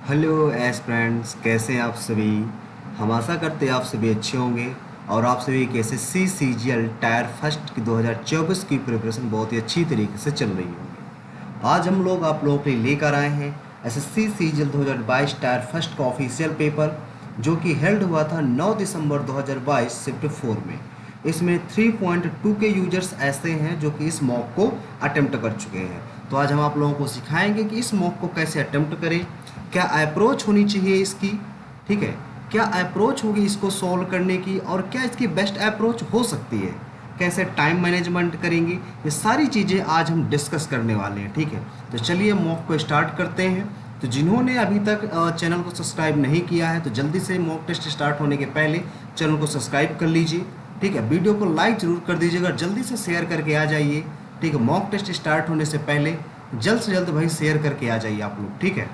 Hello aspirants, कैसे हैं आप सभी। हम आशा करते हैं आप सभी अच्छे होंगे और आप सभी के एसएससी सीजीएल टायर फर्स्ट की 2024 की प्रिपरेशन बहुत ही अच्छी तरीके से चल रही होगी। आज हम लोग आप लोगों के लिए लेकर आए हैं एसएससी सीजीएल 2022 टायर फर्स्ट का ऑफिशियल पेपर, जो कि हेल्ड हुआ था 9 दिसंबर 2022 शिफ्ट 4 में। इसमें 3.2 के यूजर्स ऐसे हैं जो कि इस मॉक को अटेम्प्ट कर चुके हैं। तो आज हम आप लोगों को सिखाएंगे कि इस मॉक को कैसे अटेम्प्ट करें, क्या अप्रोच होनी चाहिए इसकी, ठीक है, क्या अप्रोच होगी इसको सॉल्व करने की और क्या इसकी बेस्ट अप्रोच हो सकती है, कैसे टाइम मैनेजमेंट करेंगे, ये सारी चीज़ें आज हम डिस्कस करने वाले हैं। ठीक है, तो चलिए मॉक को स्टार्ट करते हैं। तो जिन्होंने अभी तक चैनल को सब्सक्राइब नहीं किया है तो जल्दी से मॉक टेस्ट स्टार्ट होने के पहले चैनल को सब्सक्राइब कर लीजिए। ठीक है, वीडियो को लाइक ज़रूर कर दीजिएगा, जल्दी से शेयर करके आ जाइए। ठीक है, मॉक टेस्ट स्टार्ट होने से पहले जल्द से जल्द भाई शेयर करके आ जाइए आप लोग। ठीक है,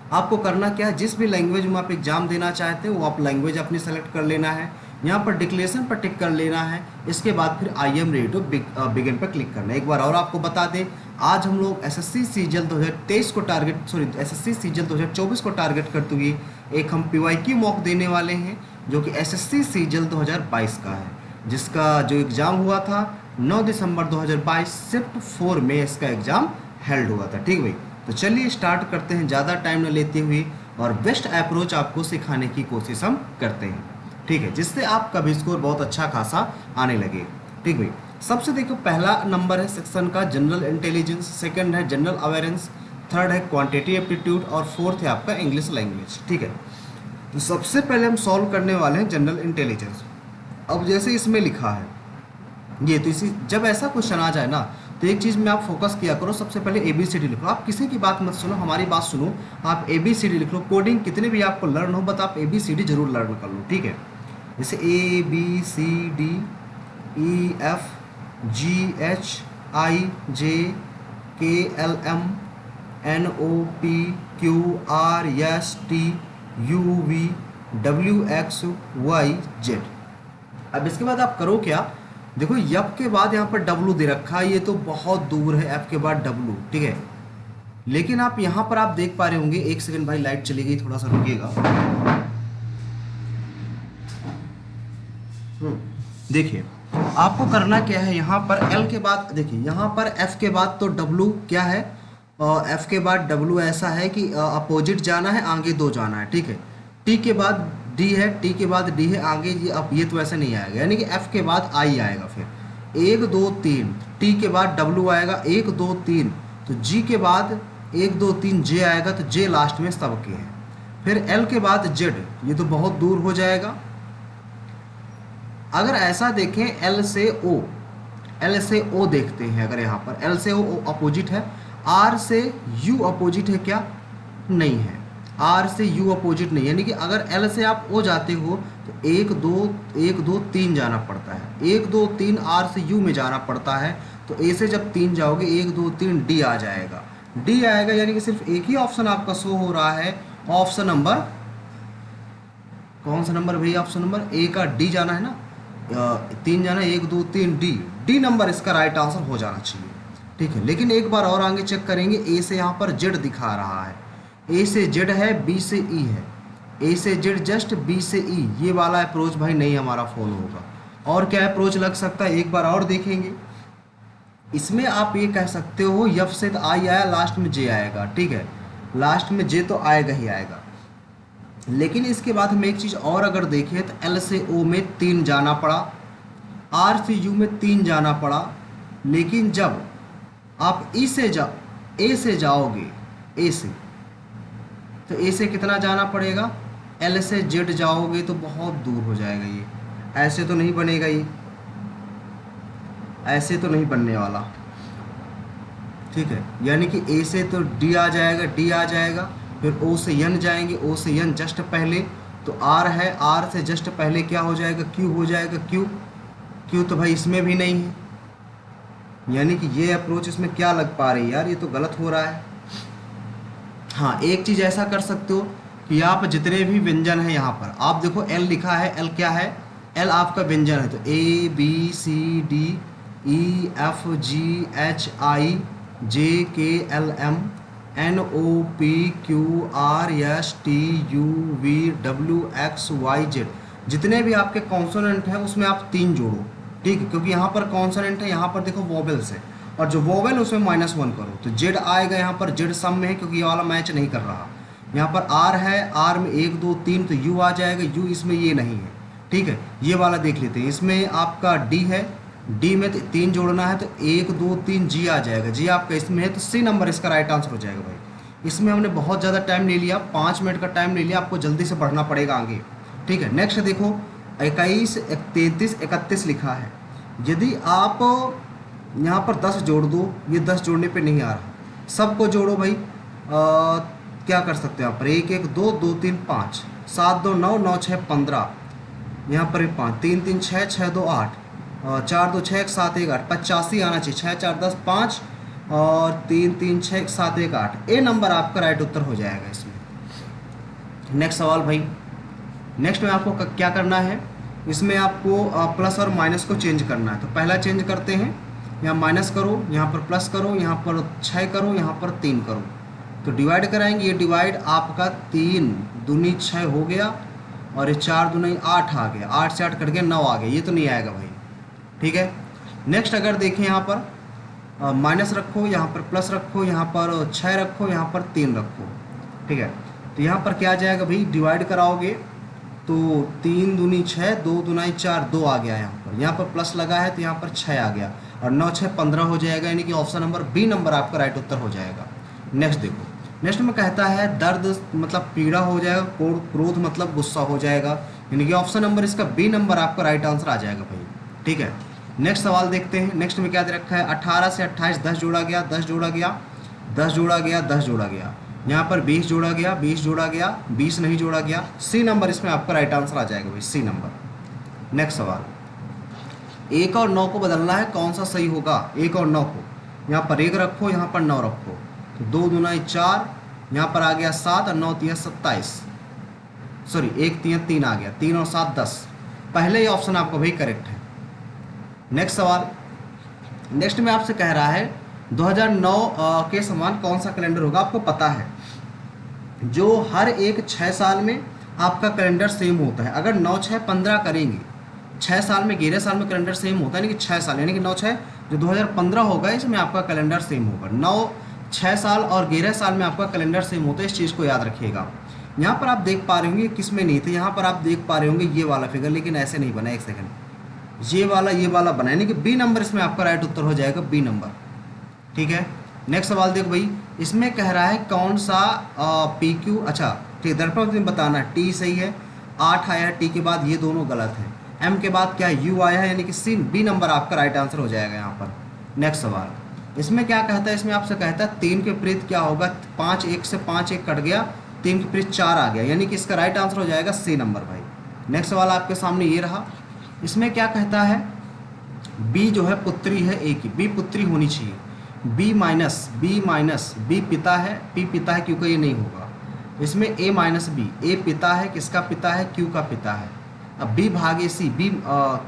आपको करना क्या है, जिस भी लैंग्वेज में आप एग्ज़ाम देना चाहते हो वो आप लैंग्वेज अपनी सेलेक्ट कर लेना है। यहाँ पर डिक्लेरेशन पर टिक कर लेना है। इसके बाद फिर I am ready to begin पर क्लिक करना है। एक बार और आपको बता दें, आज हम लोग एसएससी सीजीएल 2023 को एसएससी सीजीएल 2024 को टारगेट करते हुए एक हम पीवाईक्यू मॉक देने वाले हैं, जो कि एसएससी सीजीएल 2022 का है, जिसका जो एग्ज़ाम हुआ था 9 दिसंबर 2022 शिफ्ट 4 में इसका एग्ज़ाम हेल्ड हुआ था। ठीक भाई, तो चलिए स्टार्ट करते हैं ज़्यादा टाइम न लेते हुए और बेस्ट अप्रोच आपको सिखाने की कोशिश हम करते हैं। ठीक है, जिससे आपका भी स्कोर बहुत अच्छा खासा आने लगे। ठीक भाई, सबसे देखो पहला नंबर है सेक्शन का जनरल इंटेलिजेंस, सेकंड है जनरल अवेयरेंस, थर्ड है क्वांटिटी एप्टीट्यूड और फोर्थ है आपका इंग्लिश लैंग्वेज। ठीक है, तो सबसे पहले हम सॉल्व करने वाले हैं जनरल इंटेलिजेंस। अब जैसे इसमें लिखा है ये, तो इसी जब ऐसा क्वेश्चन आ जाए ना तो एक चीज़ में आप फोकस किया करो, सबसे पहले ABCD लिखो। आप किसी की बात मत सुनो, हमारी बात सुनो। आप ABCD लिख लो, कोडिंग कितने भी आपको लर्न हो बट आप ABCD जरूर लर्न कर लो। ठीक है, जैसे ABCD, EF, GH, I, J, KLM, NOP, QR, S, T, UV, WX, YZ। अब इसके बाद आप करो क्या, देखो एफ के बाद यहाँ पर डब्लू दे रखा है, ये तो बहुत दूर है एफ के बाद डब्लू। ठीक है, लेकिन आप यहाँ पर आप देख पा रहे होंगे, एक सेकंड भाई लाइट चली गई, थोड़ा सा रुकिएगा। देखिए आपको करना क्या है, यहाँ पर एल के बाद देखिए, यहाँ पर एफ के बाद तो डब्लू क्या है, एफ के बाद डब्लू ऐसा है कि अपोजिट जाना है, आगे दो जाना है। ठीक है, टी के बाद डी है, टी के बाद डी है, आगे ये अब ये तो ऐसा नहीं आएगा, यानी कि एफ के बाद आई आएगा, फिर 1 2 3, टी के बाद डब्लू आएगा 1 2 3, तो जी के बाद 1 2 3 जे आएगा, तो जे लास्ट में सबके हैं। फिर एल के बाद जेड, ये तो बहुत दूर हो जाएगा। अगर ऐसा देखें एल से ओ, एल से ओ देखते हैं, अगर यहाँ पर एल से ओ अपोजिट है, आर से यू अपोजिट है क्या, नहीं है, आर से यू अपोजिट नहीं, यानी कि अगर एल से आप ओ जाते हो तो 1 2 3 जाना पड़ता है, 1 2 3 आर से यू में जाना पड़ता है, तो ए से जब 3 जाओगे 1 2 3 डी आ जाएगा, डी आएगा, यानी कि सिर्फ एक ही ऑप्शन आपका शो हो रहा है, ऑप्शन नंबर कौन सा नंबर भैया, ऑप्शन नंबर ए का डी जाना है ना, 3 जाना है, 1 2 3 डी, डी नंबर इसका राइट आंसर हो जाना चाहिए। ठीक है, लेकिन एक बार और आगे चेक करेंगे, ए से यहाँ पर जेड दिखा रहा है, ए से जेड है, बी से ई है, ए से जेड जस्ट, बी से ई, ये वाला अप्रोच भाई नहीं हमारा फॉलो होगा। और क्या अप्रोच लग सकता है, एक बार और देखेंगे, इसमें आप ये कह सकते हो यफ से तो आई आया, लास्ट में जे आएगा। ठीक है, लास्ट में जे तो आएगा ही आएगा, लेकिन इसके बाद हमें एक चीज़ और अगर देखें तो एल से ओ में 3 जाना पड़ा, आर से यू में 3 जाना पड़ा, लेकिन जब आप ई से ए से जाओगे, ए से, तो ए से कितना जाना पड़ेगा, एल से जेड जाओगे तो बहुत दूर हो जाएगा, ये ऐसे तो नहीं बनेगा, ये ऐसे तो नहीं बनने वाला। ठीक है, यानी कि ए से तो डी आ जाएगा, डी आ जाएगा, फिर ओ से एन जाएंगे, ओ से एन जस्ट पहले तो आर है, आर से जस्ट पहले क्या हो जाएगा, क्यू हो जाएगा, क्यू, क्यू तो भाई इसमें भी नहीं है, यानी कि ये अप्रोच इसमें क्या लग पा रही है यार, ये तो गलत हो रहा है। हाँ, एक चीज़ ऐसा कर सकते हो कि आप जितने भी व्यंजन हैं यहाँ पर आप देखो, एल लिखा है, एल क्या है, एल आपका व्यंजन है, तो A B C D E F G H I J K L M NOPQRSTUVWXYZ, जितने भी आपके कॉन्सोनेंट हैं उसमें आप 3 जोड़ो, ठीक है, क्योंकि यहाँ पर कॉन्सोनेंट है, यहाँ पर देखो वोवेल्स है, और जो वोवेल उसमें -1 करो तो जेड आएगा। यहाँ पर जेड सम में है क्योंकि ये वाला मैच नहीं कर रहा। यहाँ पर आर है, आर में 1 2 3 तो यू आ जाएगा, यू इसमें ये नहीं है, ठीक है। ये वाला देख लेते हैं, इसमें आपका डी है, डी में तो 3 जोड़ना है तो 1 2 3 जी आ जाएगा, जी आपका इसमें है तो सी नंबर इसका राइट आंसर हो जाएगा भाई। इसमें हमने बहुत ज़्यादा टाइम ले लिया, 5 मिनट का टाइम ले लिया, आपको जल्दी से बढ़ना पड़ेगा आगे, ठीक है। नेक्स्ट देखो 21 33 31 लिखा है। यदि आप यहाँ पर 10 जोड़ दो, ये 10 जोड़ने पे नहीं आ रहा, सबको जोड़ो भाई। क्या कर सकते हैं यहाँ पर 1 1 2 2 3 5 7 2 9 9 6 15, यहाँ पर 5 3 3 6 6 2 8 4 2 6 1 7 1 8 85 आना चाहिए, 6 4 10 5 और 3 3 6 1 7 1 8, ए नंबर आपका राइट उत्तर हो जाएगा इसमें। नेक्स्ट सवाल भाई, नेक्स्ट में आपको क्या करना है, इसमें आपको प्लस और माइनस को चेंज करना है। तो पहला चेंज करते हैं, यहाँ माइनस करो, यहाँ पर प्लस करो, यहाँ पर 6 करो, यहाँ पर 3 करो, तो डिवाइड कराएंगे। ये डिवाइड आपका 3 दूनी 6 हो गया और ये 4 दूनी 8 आ गया, 8 से 8 कट गया 9 आ गया, ये तो नहीं आएगा भाई, ठीक है। नेक्स्ट अगर देखें यहाँ पर माइनस रखो, यहाँ पर प्लस रखो, यहाँ पर 6 रखो, यहाँ पर 3 रखो, ठीक है। तो यहाँ पर क्या आ जाएगा भाई, डिवाइड कराओगे तो 3 दूनी 6 2 दूनी 4 2 आ गया, यहाँ पर प्लस लगा है तो यहाँ पर 6 आ गया और 9 6 15 हो जाएगा, यानी कि ऑप्शन नंबर बी नंबर आपका राइट उत्तर हो जाएगा। नेक्स्ट देखो, नेक्स्ट में कहता है दर्द मतलब पीड़ा हो जाएगा, क्रोध मतलब गुस्सा हो जाएगा, यानी कि ऑप्शन नंबर इसका बी नंबर आपका राइट आंसर आ जाएगा भाई, ठीक है। नेक्स्ट सवाल देखते हैं। नेक्स्ट में क्या दे रखा है, 18 से 28 10 जोड़ा गया, 10 जोड़ा गया, 10 जोड़ा गया, 10 जोड़ा गया, यहाँ पर 20 जोड़ा गया, 20 जोड़ा गया, 20 नहीं जोड़ा गया, सी नंबर इसमें आपका राइट आंसर आ जाएगा भाई, सी नंबर। नेक्स्ट सवाल, 1 और 9 को बदलना है, कौन सा सही होगा। 1 और 9 को यहाँ पर 1 रखो, यहाँ पर 9 रखो, तो 2 दूनी 4, यहाँ पर आ गया 7 और 9 3 27, सॉरी 1 3 3 आ गया, 3 और 7 10, पहले ही ऑप्शन आपका भाई करेक्ट है। नेक्स्ट सवाल, नेक्स्ट में आपसे कह रहा है 2009 के समान कौन सा कैलेंडर होगा। आपको पता है जो हर एक 6 साल में आपका कैलेंडर सेम होता है, अगर 9 6 15 करेंगे, 6 साल में 11 साल में कैलेंडर सेम होता है, यानी कि 6 साल, यानी कि 9 6 जो 2015 होगा इसमें आपका कैलेंडर सेम होगा। 9 6 साल और 11 साल में आपका कैलेंडर सेम होता है, इस चीज़ को याद रखिएगा। यहाँ पर आप देख पा रहे होंगे किस में नहीं थे, यहाँ पर आप देख पा रहे होंगे ये वाला फिगर, लेकिन ऐसे नहीं बना, एक सेकंड, ये वाला बना, यानी कि बी नंबर इसमें आपका राइट उत्तर हो जाएगा, बी नंबर, ठीक है। नेक्स्ट सवाल देखो भाई, इसमें कह रहा है कौन सा पी क्यू, अच्छा ठीक, दर्पण में बताना टी सही है, 8 आया, टी के बाद ये दोनों गलत है, एम के बाद क्या यू आया है, यानी कि सी बी नंबर आपका राइट आंसर हो जाएगा यहाँ पर। नेक्स्ट सवाल, इसमें क्या कहता है, इसमें आपसे कहता है 3 के विपरीत क्या होगा, 5 1 से 5 1 कट गया, 3 के विपरीत 4 आ गया, यानी कि इसका राइट आंसर हो जाएगा सी नंबर भाई। नेक्स्ट सवाल आपके सामने ये रहा, इसमें क्या कहता है, बी जो है पुत्री है ए की, बी पुत्री होनी चाहिए, बी माइनस बी पिता है, पी पिता है, क्यू का ये नहीं होगा। इसमें ए माइनस बी, ए पिता है, किसका पिता है, क्यू का पिता है। अब बी भागे सी, बी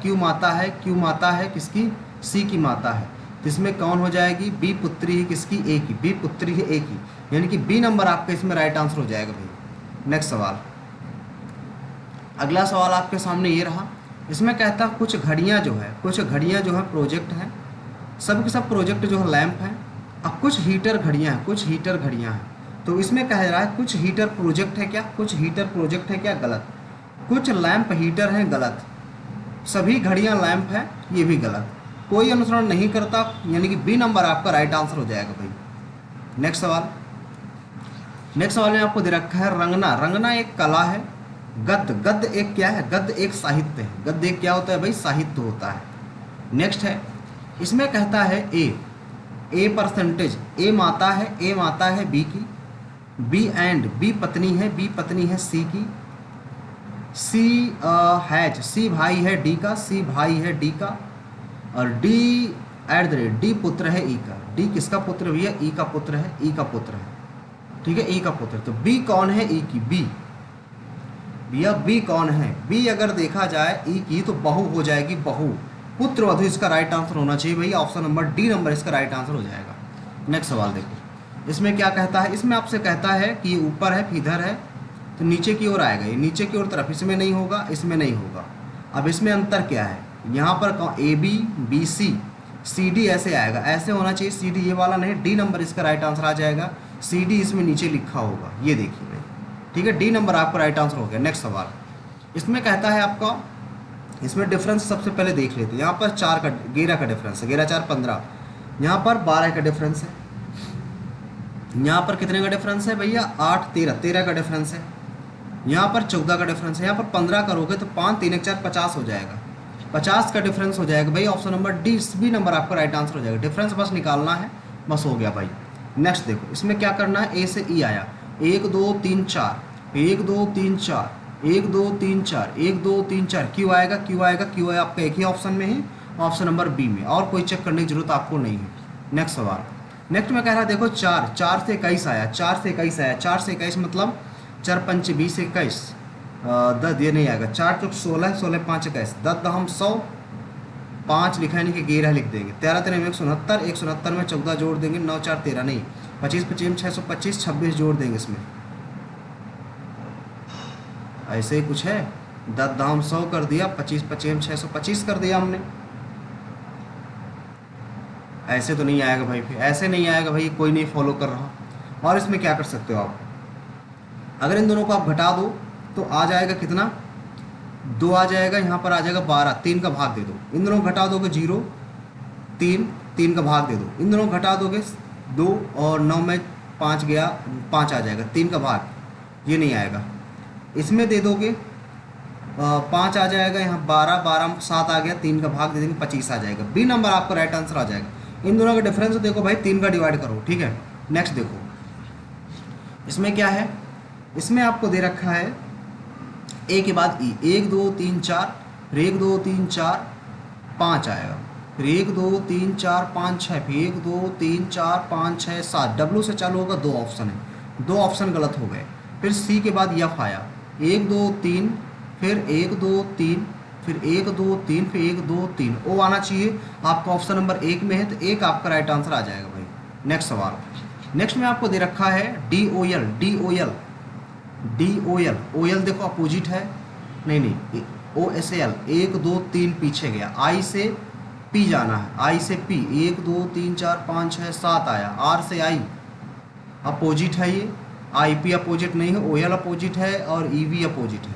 क्यू माता है, क्यू माता है किसकी, सी की माता है, तो इसमें कौन हो जाएगी, बी पुत्री है किसकी, ए की, बी पुत्री है ए की, यानी कि बी नंबर आपका इसमें राइट आंसर हो जाएगा भाई। नेक्स्ट सवाल, अगला सवाल आपके सामने ये रहा, इसमें कहता है कुछ घड़ियाँ जो है प्रोजेक्ट हैं, सब के सब प्रोजेक्ट जो है लैंप हैं, अब कुछ हीटर घड़ियाँ हैं, तो इसमें कह रहा है कुछ हीटर प्रोजेक्ट है क्या, कुछ हीटर प्रोजेक्ट है क्या, गलत, कुछ लैंप हीटर हैं, गलत, सभी घड़ियाँ लैंप हैं, ये भी गलत, कोई अनुसरण नहीं करता, यानी कि बी नंबर आपका राइट आंसर हो जाएगा भाई। नेक्स्ट सवाल में आपको दे रखा है रंगना एक कला है, गद्य एक क्या है, गद्य एक साहित्य है, गद्य एक क्या होता है भाई, साहित्य होता है। नेक्स्ट है, इसमें कहता है ए परसेंटेज, ए माता है बी की, बी एंड बी पत्नी है सी की, सी हैज, सी भाई है डी का, और डी @ डी पुत्र है ई का, डी किसका पुत्र भैया, ई का पुत्र है, ठीक है, ई का पुत्र, तो बी कौन है, ई की, बी भैया बी कौन है, बी अगर देखा जाए ई की तो बहू हो जाएगी, बहू, पुत्र वधु इसका राइट आंसर होना चाहिए भैया, ऑप्शन नंबर डी नंबर इसका राइट आंसर हो जाएगा। नेक्स्ट सवाल देखो, इसमें क्या कहता है, इसमें आपसे कहता है कि ये ऊपर है इधर है तो नीचे की ओर आएगा, ये नीचे की ओर तरफ, इसमें नहीं होगा, इसमें नहीं होगा। अब इसमें अंतर क्या है, यहाँ पर A B B C D ऐसे आएगा, ऐसे होना चाहिए, सी डी ये वाला नहीं, डी नंबर इसका राइट आंसर आ जाएगा, सी डी इसमें नीचे लिखा होगा, ये देखिए भाई, ठीक है, डी नंबर आपका राइट आंसर हो गया। नेक्स्ट सवाल, इसमें कहता है आपका, इसमें डिफरेंस सबसे पहले देख लेते हैं। यहाँ पर 4 का 11 का डिफरेंस है, 11 4 15, यहाँ पर 12 का डिफरेंस है, यहाँ पर कितने का डिफरेंस है भैया, 8 13 13 का डिफरेंस है, यहाँ पर 14 का डिफरेंस है, यहाँ पर 15 करोगे तो 5 3 1 4 50 हो जाएगा, 50 का डिफरेंस हो जाएगा भाई। Option number D B number आपका राइट आंसर हो जाएगा, डिफरेंस बस निकालना है, बस हो गया भाई। नेक्स्ट देखो, इसमें क्या करना है, ए से ई आया, 1 2 3 4 1 2 3 4 1 2 3 4 1 2 3 4, क्यों आएगा क्यों आएगा क्यों है, आपका एक ही ऑप्शन में है, ऑप्शन नंबर बी में, और कोई चेक करने की जरूरत आपको नहीं है। नेक्स्ट सवाल, नेक्स्ट में कह रहा है देखो 4 से 21 आया, 4 से 21 आया, 4 से 21 मतलब 4 पंच 20 21, 10 ये नहीं आएगा, 4 चौक 16 16 5 21, 10 हम 100, 5 लिखा नहीं कि 11 लिख देंगे, 13 13 169, 169 में 14 जोड़ देंगे, 9 4 13 नहीं, 25 25 625, 26 जोड़ देंगे इसमें, ऐसे ही कुछ है, 10 दाम 100 कर दिया, 25 25 625 कर दिया हमने, ऐसे तो नहीं आएगा भाई, फिर ऐसे नहीं आएगा भाई, कोई नहीं फॉलो कर रहा। और इसमें क्या कर सकते हो आप, अगर इन दोनों को आप घटा दो तो आ जाएगा कितना, 2 आ जाएगा, यहाँ पर आ जाएगा 12, 3 का भाग दे दो, इन दोनों को घटा दोगे 0 3 3 का भाग दे दो, इन दोनों को घटा दोगे 2 और 9 में 5 गया, 5 आ जाएगा, 3 का भाग, ये नहीं आएगा। इसमें दे दोगे 5 आ जाएगा, यहाँ 12 12 7 आ गया, 3 का भाग दे देंगे, 25 आ जाएगा, बी नंबर आपका राइट आंसर आ जाएगा। इन दोनों का डिफरेंस देखो भाई, 3 का डिवाइड करो, ठीक है। नेक्स्ट देखो, इसमें क्या है, इसमें आपको दे रखा है ए के बाद ई, 1 2 3 4, फिर 1 2 3 4 5 आएगा, फिर 1 2 3 4 5 6, फिर 1 2 3 4 5 6 7, डब्ल्यू से चालू होगा, 2 ऑप्शन है, 2 ऑप्शन गलत हो गए। फिर सी के बाद एफ आया, 1 2 3, फिर 1 2 3, फिर 1 2 3, फिर 1 2 3, ओ आना चाहिए, आपका ऑप्शन नंबर 1 में है तो 1 आपका राइट आंसर आ जाएगा भाई। नेक्स्ट सवाल, नेक्स्ट में आपको दे रखा है D O L, D O L, D O L, O L देखो अपोजिट है, नहीं ओ एस एल, 1 2 3 पीछे गया, आई से पी जाना है, आई से पी, 1 2 3 4 5 6 7 आया, आर से आई अपोजिट है, ये आई पी अपोजिट नहीं है, ओ एल अपोजिट है और ई वी अपोजिट है,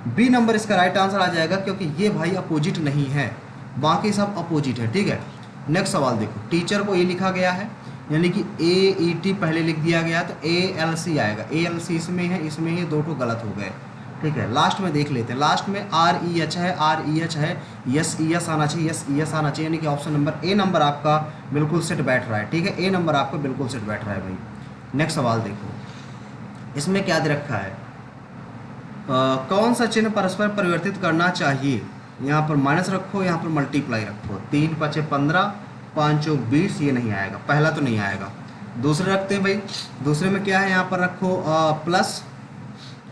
बी नंबर इसका राइट आंसर आ जाएगा, क्योंकि ये भाई अपोजिट नहीं है, बाकी सब अपोजिट है, ठीक है। नेक्स्ट सवाल देखो, टीचर को ये लिखा गया है, यानी कि ए ई टी पहले लिख दिया गया तो ए एल सी आएगा, ए एल सी इसमें है, इसमें ही 2 तो गलत हो गए, ठीक है। लास्ट में देख लेते हैं, लास्ट में आर ई एच है, आर ई एच है, यस ई एस आना चाहिए, यस ई एस आना चाहिए, यानी कि ऑप्शन नंबर ए नंबर आपका बिल्कुल सेट बैठ रहा है, ठीक है, ए नंबर आपका बिल्कुल सेट बैठ रहा है भाई। नेक्स्ट सवाल देखो, इसमें क्या दे रखा है, कौन सा चिन्ह परस्पर परिवर्तित करना चाहिए, यहाँ पर माइनस रखो, यहाँ पर मल्टीप्लाई रखो, 3 5 15 5 चौक 20, ये नहीं आएगा, पहला तो नहीं आएगा। दूसरे रखते हैं भाई, दूसरे में क्या है, यहाँ पर रखो प्लस,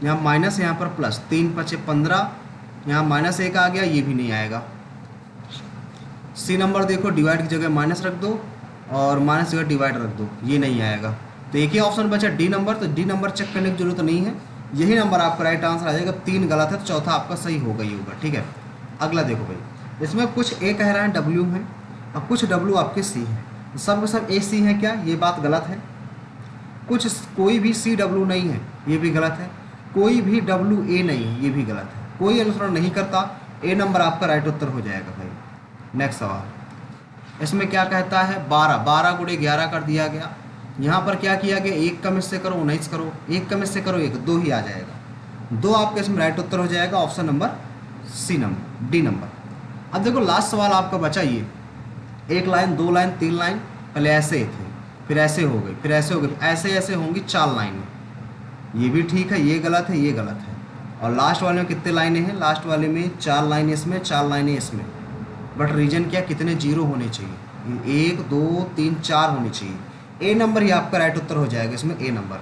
यहाँ माइनस, यहाँ पर प्लस, 3 5 15, यहाँ माइनस 1 आ गया, ये भी नहीं आएगा। सी नंबर देखो, डिवाइड की जगह माइनस रख दो और माइनस की जगह डिवाइड रख दो, ये नहीं आएगा। तो एक ही ऑप्शन बचा डी नंबर, तो डी नंबर चेक करने की जरूरत नहीं है, यही नंबर आपका राइट आंसर आ जाएगा। 3 गलत है तो चौथा आपका सही होगा ही होगा, ठीक है। अगला देखो भाई, इसमें कुछ ए कह रहा है डब्ल्यू है और कुछ डब्ल्यू आपके सी है, सब सब ए सी है क्या, ये बात गलत है। कुछ कोई भी सी डब्ल्यू नहीं है, ये भी गलत है। कोई भी डब्ल्यू ए नहीं है, ये भी गलत है। कोई अनुसरण नहीं करता, ए नंबर आपका राइट उत्तर हो जाएगा भाई। नेक्स्ट सवाल, इसमें क्या कहता है, 12 12 गुणे 11 कर दिया गया। यहाँ पर क्या किया गया, 1 कम इससे करो 19 करो, 1 कम इससे करो 1, 2 ही आ जाएगा, 2 आपका इसमें राइट उत्तर हो जाएगा, option number C number, D number. अब देखो लास्ट सवाल आपका बचा ये, 1 लाइन 2 लाइन 3 लाइन, पहले ऐसे थे, फिर ऐसे हो गए, फिर ऐसे हो गए, ऐसे ऐसे होंगी 4 लाइनें, ये भी ठीक है, ये गलत है, ये गलत है। और लास्ट वाले में कितने लाइनें हैं, लास्ट वाले में 4 लाइनें इसमें, 4 लाइनें इसमें, बट रीजन क्या, कितने जीरो होने चाहिए, 1 2 3 4 होनी चाहिए। ए नंबर ही आपका राइट उत्तर हो जाएगा इसमें, ए नंबर।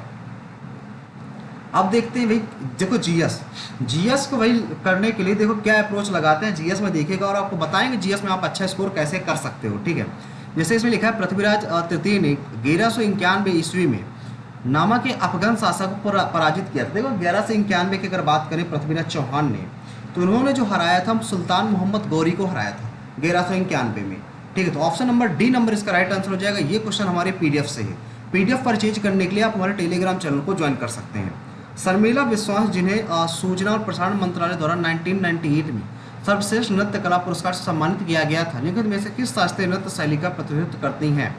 अब देखते हैं भाई, देखो जीएस को भाई करने के लिए देखो क्या अप्रोच लगाते हैं जीएस में, देखिएगा और आपको बताएंगे जीएस में आप अच्छा स्कोर कैसे कर सकते हो, ठीक है। जैसे इसमें लिखा है पृथ्वीराज तृतीय ने 1191 ईस्वी में नामा के अफगान शासक को पराजित किया था। देखो 1191 की अगर बात करें पृथ्वीराज चौहान ने, तो उन्होंने जो हराया था सुल्तान मोहम्मद गौरी को हराया था 1191 में। ठीक है, तो ऑप्शन नंबर डी नंबर इसका राइट आंसर हो जाएगा। ये क्वेश्चन हमारे पीडीएफ से है। पीडीएफ परचेज करने के लिए आप हमारे टेलीग्राम चैनल को ज्वाइन कर सकते हैं। शर्मिला विश्वास, जिन्हें सूचना और प्रसारण मंत्रालय द्वारा 1998 में सर्वश्रेष्ठ नृत्य कला पुरस्कार से सम्मानित किया गया था, निम्नलिखित में से किस शास्त्रीय नृत्य शैली का प्रतिनिधित्व करती हैं?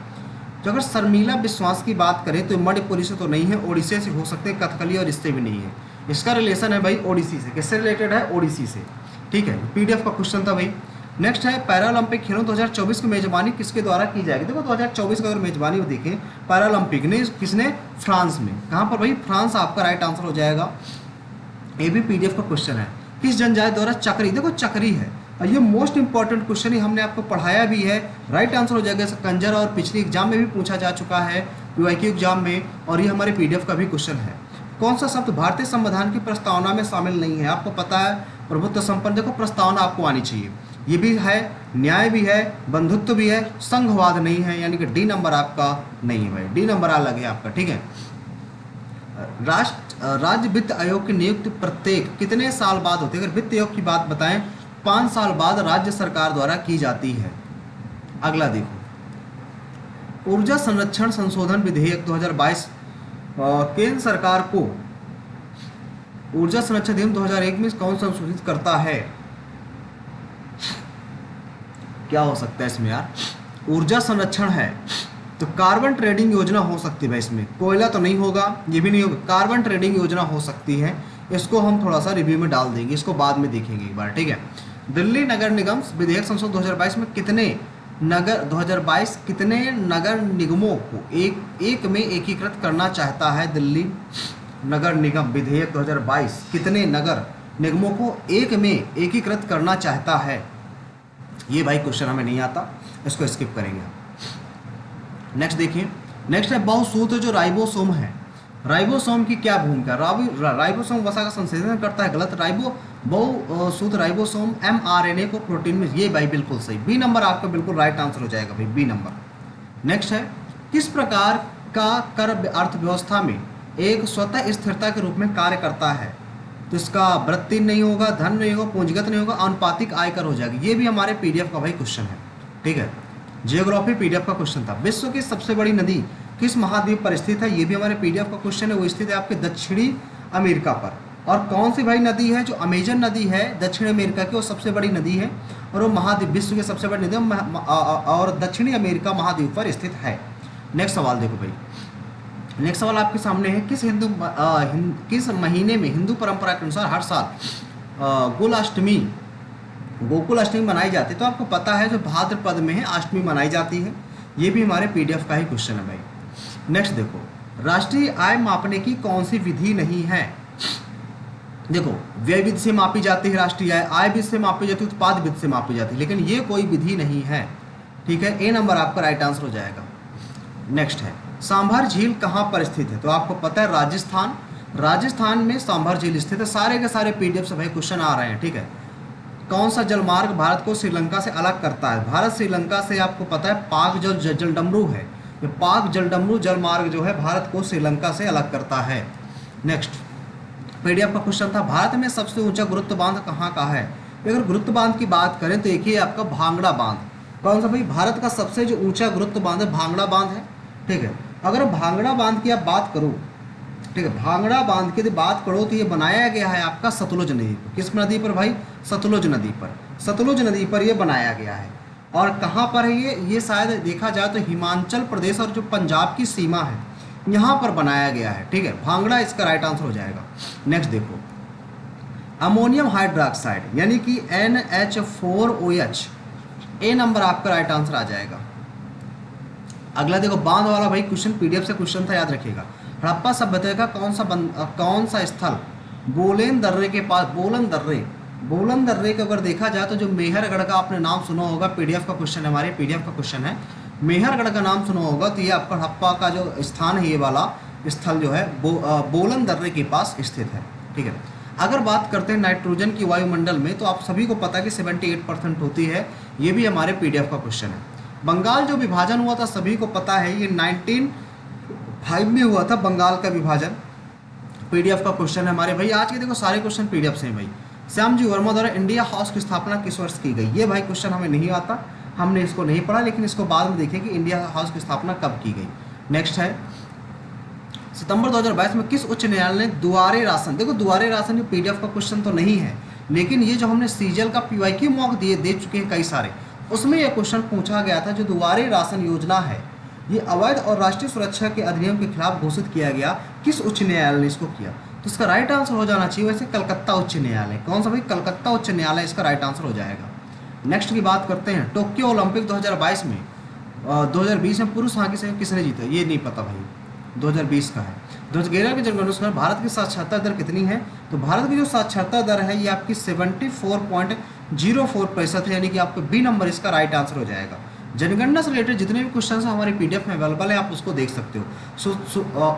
तो अगर शर्मिला विश्वास की बात करें तो मणिपुरी से तो नहीं है, ओडिसी से हो सकते हैं, कथकली और इससे भी नहीं है। इसका रिलेशन है भाई ओडिसी से। किससे रिलेटेड है? ओडिसी से। ठीक है, पीडीएफ का क्वेश्चन था भाई। नेक्स्ट है पैरालंपिक खेलों 2024 की मेजबानी किसके द्वारा की जाएगी? देखो 2024 का अगर मेजबानी देखें पैरालंपिक ने किसने? फ्रांस में। कहाँ पर भाई? फ्रांस आपका राइट आंसर हो जाएगा। ये भी पीडीएफ का क्वेश्चन है। किस जनजाति द्वारा चक्री? देखो चक्री है, और ये मोस्ट इंपॉर्टेंट क्वेश्चन ही हमने आपको पढ़ाया भी है। राइट आंसर हो जाएगा कंजर, और पिछली एग्जाम में भी पूछा जा चुका है यूआईक्यू एग्जाम में, और ये हमारे पीडीएफ का भी क्वेश्चन है। कौन सा शब्द भारतीय संविधान की प्रस्तावना में शामिल नहीं है? आपको पता है प्रभुत्व संपन्न। देखो प्रस्तावना आपको आनी चाहिए। ये भी है, न्याय भी है, बंधुत्व भी है, संघवाद नहीं है, यानी कि डी नंबर आपका नहीं है भाई। डी नंबर अलग है आपका। ठीक है, राज्य वित्त आयोग की नियुक्ति प्रत्येक कितने साल बाद होती है? अगर वित्त आयोग की बात बताएं 5 साल बाद राज्य सरकार द्वारा की जाती है। अगला देखो, ऊर्जा संरक्षण संशोधन विधेयक 2022 केंद्र सरकार को ऊर्जा संरक्षण अधिनियम 2001 में कौन संशोधित करता है? क्या हो सकता है इसमें यार? ऊर्जा संरक्षण है तो कार्बन ट्रेडिंग योजना हो सकती है भाई। इसमें कोयला तो नहीं होगा, ये भी नहीं होगा, कार्बन ट्रेडिंग योजना हो सकती है। इसको हम थोड़ा सा रिव्यू में डाल देंगे, इसको बाद में देखेंगे एक बार। ठीक है, दिल्ली नगर निगम विधेयक संशोधन 2022 में कितने नगर निगमों को एक में एकीकृत करना चाहता है? दिल्ली नगर निगम विधेयक 2022 कितने नगर निगमों को एक में एकीकृत करना चाहता है? ये भाई क्वेश्चन हमें नहीं आता, इसको स्किप करेंगे। नेक्स्ट देखिए, नेक्स्ट है बहुसूत्र जो राइबोसोम है। राइबोसोम की क्या भूमिका? राइबोसोम वसा का संश्लेषण करता है, गलत। बहुसूत्र राइबोसोम mRNA को प्रोटीन में, ये भाई बिल्कुल सही। बी नंबर आपका बिल्कुल राइट आंसर हो जाएगा भाई, बी नंबर। नेक्स्ट है किस प्रकार का कर अर्थव्यवस्था में एक स्वतः स्थिरता के रूप में कार्य करता है? तो इसका वृत्ति नहीं होगा, धन नहीं होगा, पूंजीगत नहीं होगा, आनुपातिक आयकर हो जाएगा। ये भी हमारे पीडीएफ का भाई क्वेश्चन है। ठीक है, जियोग्राफी पीडीएफ का क्वेश्चन था। विश्व की सबसे बड़ी नदी किस महाद्वीप पर स्थित है? ये भी हमारे पीडीएफ का क्वेश्चन है। वो स्थित है आपके दक्षिणी अमेरिका पर। और कौन सी भाई नदी है? जो अमेजन नदी है दक्षिण अमेरिका की, वो सबसे बड़ी नदी है, और वो महाद्वीप विश्व की सबसे बड़ी नदी और दक्षिणी अमेरिका महाद्वीप पर स्थित है। नेक्स्ट सवाल देखो भाई, नेक्स्ट सवाल आपके सामने है किस महीने में हिंदू परंपरा के अनुसार हर साल गोकुल अष्टमी मनाई जाती है? तो आपको पता है जो भाद्रपद में है अष्टमी मनाई जाती है। ये भी हमारे पीडीएफ का ही क्वेश्चन है भाई। नेक्स्ट देखो, राष्ट्रीय आय मापने की कौन सी विधि नहीं है? देखो व्यय विधि से मापी जाती है राष्ट्रीय आय विधि से मापी जाती है, उत्पाद विधि से मापी जाती है, लेकिन ये कोई विधि नहीं है। ठीक है, ए नंबर आपका राइट आंसर हो जाएगा। नेक्स्ट है सांभर झील कहाँ पर स्थित है? तो आपको पता है राजस्थान में सांभर झील स्थित है। सारे के सारे पीडीएफ से भाई क्वेश्चन आ रहे हैं। ठीक है, कौन सा जलमार्ग भारत को श्रीलंका से अलग करता है? भारत श्रीलंका से आपको पता है पाक जलडमरू है। ये पाक जलडमरू जलमार्ग जो है भारत को श्रीलंका से अलग करता है। नेक्स्ट पीडीएफ का क्वेश्चन था भारत में सबसे ऊंचा गुरुत्व बांध कहाँ का है? अगर गुरुत्व बांध की बात करें तो एक ही आपका भांगड़ा बांध। कौन सा भाई? भारत का सबसे जो ऊंचा गुरुत्व बांध है भांगड़ा बांध है। ठीक है, अगर भांगड़ा बांध की आप बात करो, ठीक है, भांगड़ा बांध की बात करो तो ये बनाया गया है आपका सतलुज नदी पर। किस नदी पर भाई? सतलुज नदी पर। सतलुज नदी पर ये बनाया गया है। और कहाँ पर है ये शायद देखा जाए तो हिमाचल प्रदेश और जो पंजाब की सीमा है यहाँ पर बनाया गया है। ठीक है, भांगड़ा इसका राइट आंसर हो जाएगा। नेक्स्ट देखो, अमोनियम हाइड्रोक्साइड यानी कि NH4OH, ए नंबर आपका राइट आंसर आ जाएगा। अगला देखो बांध वाला भाई क्वेश्चन पीडीएफ से क्वेश्चन था, याद रखिएगा। हड़प्पा सभ्यता का कौन सा स्थल बोलन दर्रे के पास? बोलन दर्रे को अगर देखा जाए तो जो मेहरगढ़ का आपने नाम सुना होगा, पीडीएफ का क्वेश्चन है, हमारे पीडीएफ का क्वेश्चन है। मेहरगढ़ का नाम सुना होगा तो ये आपका हड़प्पा का जो स्थान है, ये वाला स्थल जो है बोलन दर्रे के पास स्थित है। ठीक है, अगर बात करते हैं नाइट्रोजन की वायुमंडल में तो आप सभी को पता है कि 78% होती है। ये भी हमारे पीडीएफ का क्वेश्चन है। बंगाल जो विभाजन हुआ था सभी को पता है, ये 1905 में हुआ था बंगाल का विभाजन। पीडीएफ का क्वेश्चन है हमारे भाई, आज के देखो सारे क्वेश्चन पीडीएफ से हैं भाई। श्याम जी वर्मा द्वारा इंडिया हाउस की स्थापना किस वर्ष की गई? ये भाई क्वेश्चन हमें नहीं आता, हमने इसको नहीं पढ़ा, लेकिन इसको बाद में देखें कि इंडिया हाउस की स्थापना कब की गई। नेक्स्ट है सितंबर 2022 में किस उच्च न्यायालय ने दुआरे राशन, देखो दुआरे राशन ये पीडीएफ का क्वेश्चन तो नहीं है, लेकिन ये जो हमने सीजीएल का पीवाईक्यू मॉक दे चुके हैं कई सारे, उसमें यह क्वेश्चन पूछा गया था। जो दुआरे राशन योजना है ये अवैध और राष्ट्रीय सुरक्षा के अधिनियम के खिलाफ घोषित किया गया, किस उच्च न्यायालय ने इसको किया? तो इसका राइट आंसर हो जाना चाहिए वैसे कलकत्ता उच्च न्यायालय। कौन सा भाई? कलकत्ता उच्च न्यायालय इसका राइट आंसर हो जाएगा। नेक्स्ट की बात करते हैं, टोक्यो ओलंपिक 2022 में 2020 में पुरुष हॉकी से किसने जीता? ये नहीं पता भाई, 2020 का है। 2011 के जनगणना भारत की साक्षरता दर कितनी है? तो भारत की जो साक्षरता दर है ये आपकी 74.04% है, यानी कि आपको बी नंबर इसका राइट आंसर हो जाएगा। जनगणना से रिलेटेड जितने भी क्वेश्चन हैं हमारे पीडीएफ में अवेलेबल है, आप उसको देख सकते हो।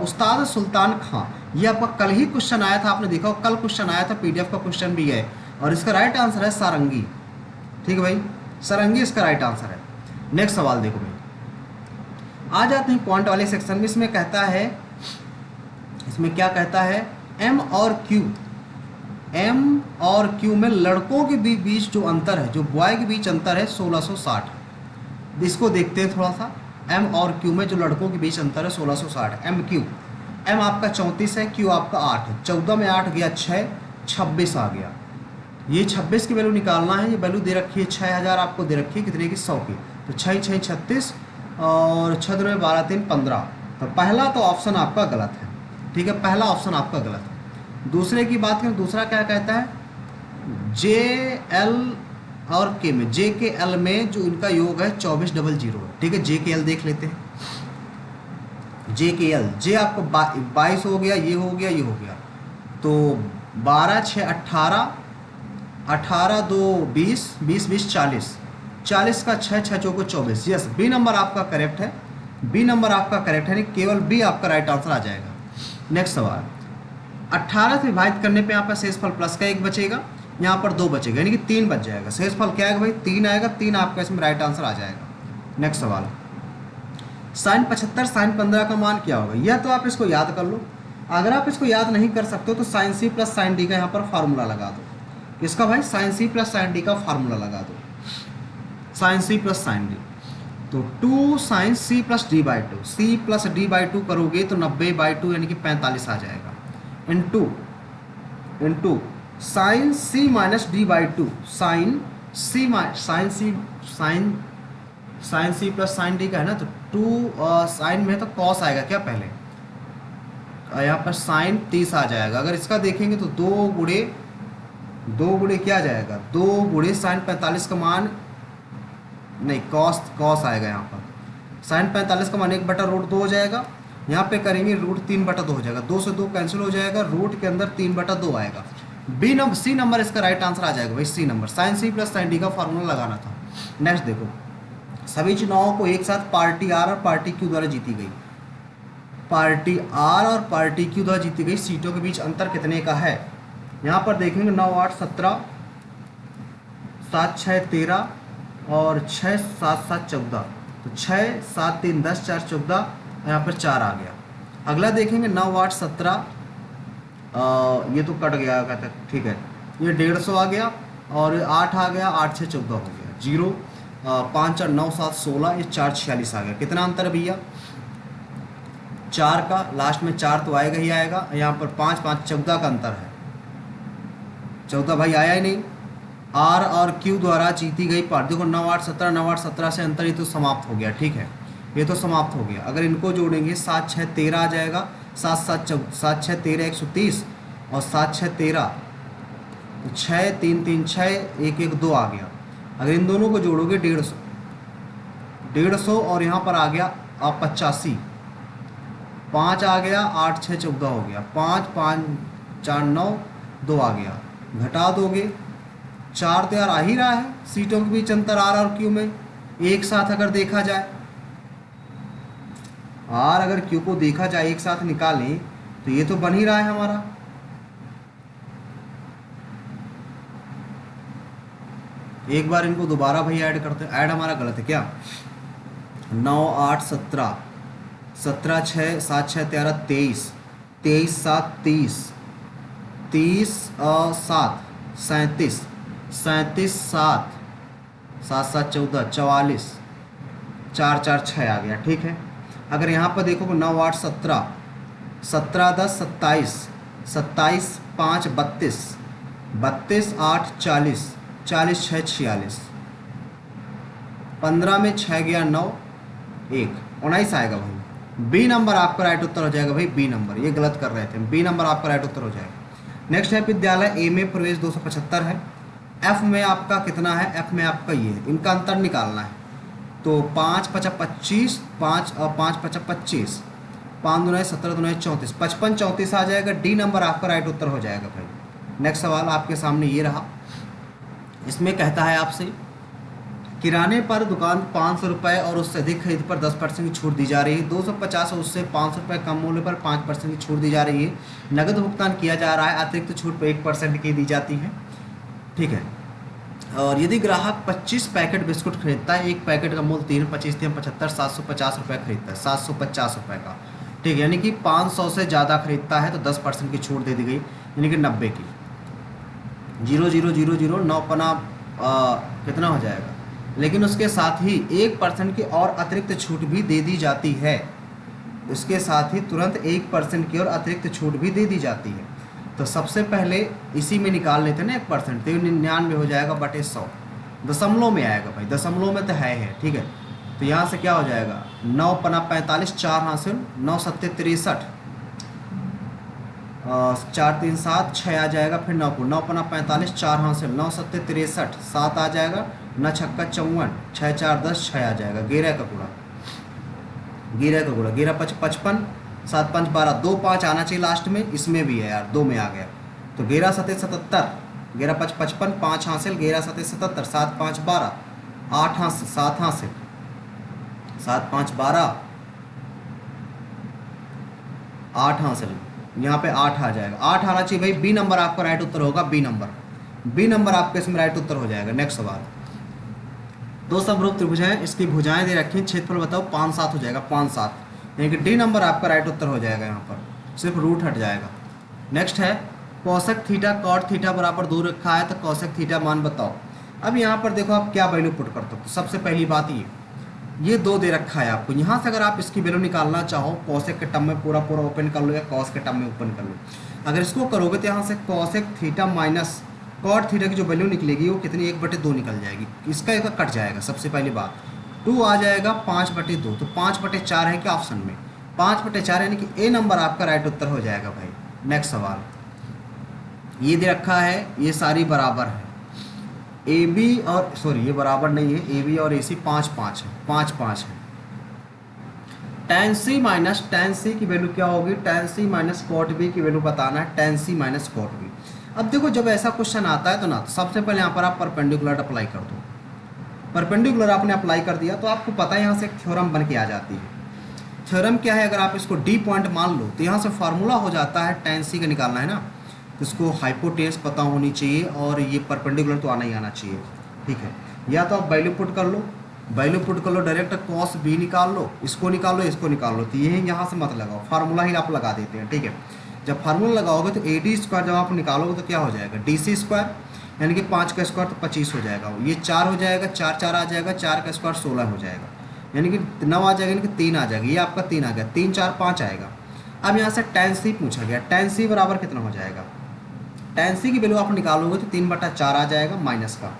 उस्ताद सुल्तान खां, ये आपका कल ही क्वेश्चन आया था, आपने देखा हो कल क्वेश्चन आया था, पीडीएफ का क्वेश्चन भी है, और इसका राइट आंसर है सारंगी। ठीक है भाई, सारंगी इसका राइट आंसर है। नेक्स्ट सवाल देखो भाई, आ जाते हैं पॉइंट वाले सेक्शन में। इसमें कहता है, इसमें क्या कहता है, एम और क्यू में लड़कों के बीच जो अंतर है, जो बॉय के बीच अंतर है 1660। इसको देखते हैं थोड़ा सा। एम और क्यू में जो लड़कों के बीच अंतर है 1660। एम क्यू, एम आपका 34 है, क्यू आपका 8 है। 14 में 8 गया 6, 26 आ गया। ये 26 की वैल्यू निकालना है। ये वैल्यू दे रखी है 6000 आपको दे रखी है, कितने की? 100 की। तो 6 6 36 और 6 2 12 3 15। तो पहला तो ऑप्शन आपका गलत है। ठीक है, पहला ऑप्शन आपका गलत है। दूसरे की बात करें, दूसरा क्या कहता है, जे एल और के में, जे के एल में जो इनका योग है 2400 है। ठीक है, जे के एल देख लेते हैं। जे के एल, जे आपको 22 हो गया, ये हो गया, ये हो गया। तो 12 6 18, 18 2 20, 20 20 40, 40 का 6 6 चौको 24। यस, बी नंबर आपका करेक्ट है, बी नंबर आपका करेक्ट है, केवल बी आपका राइट आंसर आ जाएगा। नेक्स्ट सवाल, 18 से विभाजित करने पे यहाँ पर शेषफल प्लस का 1 बचेगा, यहाँ पर 2 बचेगा, यानी कि 3 बच जाएगा। शेषफल क्या आएगा भाई? 3 आएगा, 3 आपका इसमें राइट आंसर आ जाएगा। नेक्स्ट सवाल, साइन 75 साइन 15 का मान क्या होगा? यह तो आप इसको याद कर लो। अगर आप इसको याद नहीं कर सकते हो तो sine C plus sine D का यहाँ पर फार्मूला लगा दो। इसका भाई sine C plus sine D का फार्मूला लगा दो, sine C plus sine D. तो 2 sine C plus D by 2, C plus D by 2 करोगे तो 90/2 यानी कि 45 आ जाएगा। Into sine C minus D by 2, sine C plus sine D का है ना, तो 2 साइन में तो कॉस आएगा क्या पहले, यहाँ पर साइन 30 आ जाएगा। अगर इसका देखेंगे तो 2 गुणे क्या आ जाएगा, 2 गुणे साइन 45 का मान नहीं, कॉस आएगा यहाँ पर। साइन 45 का मान 1/√2 हो जाएगा। यहाँ पे करेंगे √3/2 हो जाएगा, 2 से 2 कैंसिल हो जाएगा, रूट के अंदर 3/2 आएगा। बी नंबर, सी नंबर इसका राइट आंसर आ जाएगा भाई, C number. Sine C plus sine D का फार्मूला लगाना था। नेक्स्ट देखो, सभी चुनावों को एक साथ पार्टी आर और पार्टी क्यू द्वारा जीती गई। पार्टी आर और पार्टी क्यू द्वारा जीती गई सीटों के बीच अंतर कितने का है? यहाँ पर देखेंगे 9 8 17, 7 6 13 और 6 7 7 14। तो 6 7 3 10 4 14, यहाँ पर 4 आ गया। अगला देखेंगे 9 8 17, ये तो कट गया कहता, ठीक है, ये 150 आ गया, और 8 आ गया, 8 6 14 हो गया, 0 5 4 9 7 16, ये 4 46 आ गया। कितना अंतर है भैया? 4 का, लास्ट में 4 तो आएगा ही आएगा। यहाँ पर 5 5 14 का अंतर है, 14 भाई आया ही नहीं। आर और क्यू द्वारा जीती गई पार्टी, देखो 9 8 17, 9 8 17 से अंतर ये तो समाप्त हो गया। ठीक है, ये तो समाप्त हो गया। अगर इनको जोड़ेंगे 7 6 13 आ जाएगा, 7 7 6 13 130, और 7 6 13, तो 6 3 3 6 1 1 2 आ गया। अगर इन दोनों को जोड़ोगे 150, और यहाँ पर आ गया आप 85, 5 आ गया, 8 6 14 हो गया, 5 5 4 9 2 आ गया। घटा दोगे 4 तो यार आ ही रहा है, सीटों के बीच अंतर आर और क्यू में एक साथ अगर देखा जाए, आर अगर क्यू को देखा जाए एक साथ निकालें तो ये तो बन ही रहा है हमारा। एक बार इनको दोबारा भाई ऐड करते हैं। ऐड हमारा गलत है क्या? 9 8 17, 17 6 7 6 13 23, 23 7 30, 30 7 37, 37 7, 7 7 14 44, 4 4 6 आ गया। ठीक है, अगर यहाँ पर देखो 9 8 17, 17 10 27, 27 5 32, 32 8 40, 40 6 46, 15 में 6 गया 9, 1 19 आएगा भाई। बी नंबर आपका राइट उत्तर हो जाएगा भाई, बी नंबर, ये गलत कर रहे थे, बी नंबर आपका राइट उत्तर हो जाएगा। नेक्स्ट है विद्यालय ए में प्रवेश 275 है, एफ में आपका कितना है, एफ में आपका ये है, इनका अंतर निकालना है। तो 5 5 25, 5 और 5 5 25, 5 2 17 2 34, 55 34 आ जाएगा, डी नंबर आपका राइट उत्तर हो जाएगा भाई। नेक्स्ट सवाल आपके सामने ये रहा, इसमें कहता है आपसे किराने पर दुकान 500 रुपये और उससे अधिक खरीद पर 10% की छूट दी जा रही है, 250 और उससे 500 रुपये कम मूल्य पर 5% की छूट दी जा रही है, नगद भुगतान किया जा रहा है, अतिरिक्त छूट पर 1% की दी जाती है। ठीक है, और यदि ग्राहक 25 पैकेट बिस्कुट खरीदता है, एक पैकेट का मूल्य 3 25 3 75 750 रुपये खरीदता है, 750 रुपये का। ठीक है, यानी कि 500 से ज़्यादा खरीदता है तो 10% की छूट दे दी गई, यानी कि 90 की। 0 0 0 0 9 पना कितना हो जाएगा, लेकिन उसके साथ ही 1% की और अतिरिक्त छूट भी दे दी जाती है, उसके साथ ही तुरंत 1% की और अतिरिक्त छूट भी दे दी जाती है। तो सबसे पहले इसी में निकाल लेते हैं ना 1%, तो 99 हो जाएगा बटे 100, दशमलव में आएगा भाई, दशमलव में तो है। ठीक है, तो यहाँ से क्या हो जाएगा, 9 पना 45, 4 हासिल, 9 7 63, 4 3 7 6 आ जाएगा, फिर 9 को 9 पना 45, 4 हासिल, 9 7 63, 7 आ जाएगा, 9 छक्का 54, 6 4 10, 6 आ जाएगा, 11 का गुणा, 11 का गुणा, 11 5 55, 7 5 12, 2 5 आना चाहिए लास्ट में, इसमें भी है यार, 2 में आ गया। तो 11 7 77, 11 5 55, 5 हासिल, 11 7 77, 7 5 12, 8 हासिल, 7 हासिल, 7 5 12, 8 हासिल, यहाँ पे 8 आ जाएगा, 8 आना चाहिए भाई, बी नंबर आपका राइट उत्तर होगा, बी नंबर, बी नंबर आपके इसमें राइट उत्तर हो जाएगा। नेक्स्ट सवाल, दो समरूप त्रिभुज हैं, इसकी भुजाएं दे रखी हैं, क्षेत्रफल बताओ, 5 7 हो जाएगा, 5 7, यानी कि डी नंबर आपका राइट उत्तर हो जाएगा, यहाँ पर सिर्फ रूट हट जाएगा। नेक्स्ट है कोसेक थीटा कॉट थीटा बराबर 2 रखा है, तो कोसेक थीटा मान बताओ। अब यहाँ पर देखो आप क्या वैल्यू पुट करते हो, तो सबसे पहली बात ये 2 दे रखा है आपको, यहाँ से अगर आप इसकी वैल्यू निकालना चाहो, कोसेक के टर्म में पूरा ओपन कर लो या कॉस के टर्म में ओपन कर लो। अगर इसको करोगे तो यहाँ से cosec theta minus cot theta की जो वैल्यू निकलेगी वो कितनी, 1/2 निकल जाएगी, इसका कट जाएगा। सबसे पहली बात 2 आ जाएगा, 5/2, तो 5/4 है क्या ऑप्शन में, 5/4, यानी कि ए नंबर आपका राइट उत्तर हो जाएगा भाई। नेक्स्ट सवाल, ये दे रखा है, ये सारी बराबर है, ए बी और सॉरी ये बराबर नहीं है, ए बी और ए सी 5 5 है, 5 5 है। tan c minus tan c की वैल्यू क्या होगी, tan c minus cot b की वैल्यू बताना है, tan c minus cot b। अब देखो जब ऐसा क्वेश्चन आता है तो ना, तो सबसे पहले यहाँ पर आप परपेंडिकुलर अप्लाई कर दो, परपेंडिकुलर आपने अप्लाई कर दिया तो आपको पता है यहाँ से एक थ्योरम बन के आ जाती है। थ्योरम क्या है, अगर आप इसको डी पॉइंट मान लो तो यहाँ से फार्मूला हो जाता है, tan c का निकालना है ना, तो इसको हाइपोटेन्स पता होनी चाहिए और ये परपेंडिकुलर तो आना ही आना चाहिए। ठीक है, या तो आप वैल्यू पुट कर लो, वैल्यू पुट कर लो, डायरेक्ट कॉस बी निकाल लो, इसको निकाल लो, इसको निकाल लो, तो ये यहाँ से मत लगाओ, फार्मूला ही आप लगा देते हैं। ठीक है, जब फार्मूला लगाओगे तो ए डी स्क्वायर जब आप निकालोगे तो क्या हो जाएगा, डी सी स्क्वायर, यानी कि 5 का स्क्वायर तो 25 हो जाएगा, ये 4 हो जाएगा, 4 4 आ जाएगा, 4 का स्क्वायर 16 हो जाएगा, यानी कि 9 आ जाएगा, यानी कि 3 आ जाएगा, ये आपका 3 आ गया, 3 4 5 आएगा। अब यहाँ से tan c पूछा गया, tan c बराबर कितना हो जाएगा, tan c की वैल्यू आप निकालोगे तो 3/4 आ जाएगा माइनस का,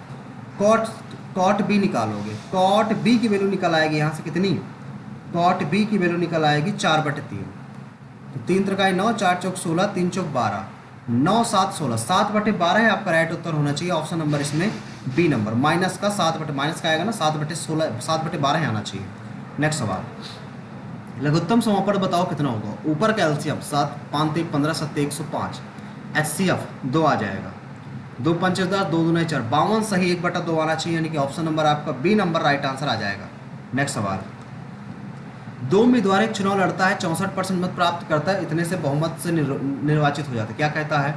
cot b निकालोगे, cot b की वैल्यू निकल आएगी यहाँ से कितनी, cot b की वैल्यू निकल आएगी 4/3, तो 3 3 9, 4 चौक 16, 3 चौक 12, 9 7 16, 7/12 है आपका राइट उत्तर होना चाहिए, ऑप्शन नंबर इसमें बी नंबर, माइनस का 7 माइनस का आएगा ना, 7/16 7/12 आना चाहिए। नेक्स्ट सवाल, लघुत्तम समापन बताओ कितना होगा, ऊपर का एलसीएम 7 5 3 15 7 105, एचसीएफ 2 आ जाएगा, 2 5 10, 2 2 4, 52 सही, 1/2 आना चाहिए, यानी कि ऑप्शन नंबर आपका बी नंबर राइट आंसर आ जाएगा। नेक्स्ट सवाल, 2 उम्मीदवार एक चुनाव लड़ता है, 64% मत प्राप्त करता है, इतने से बहुमत से निर्वाचित हो जाता है, क्या कहता है,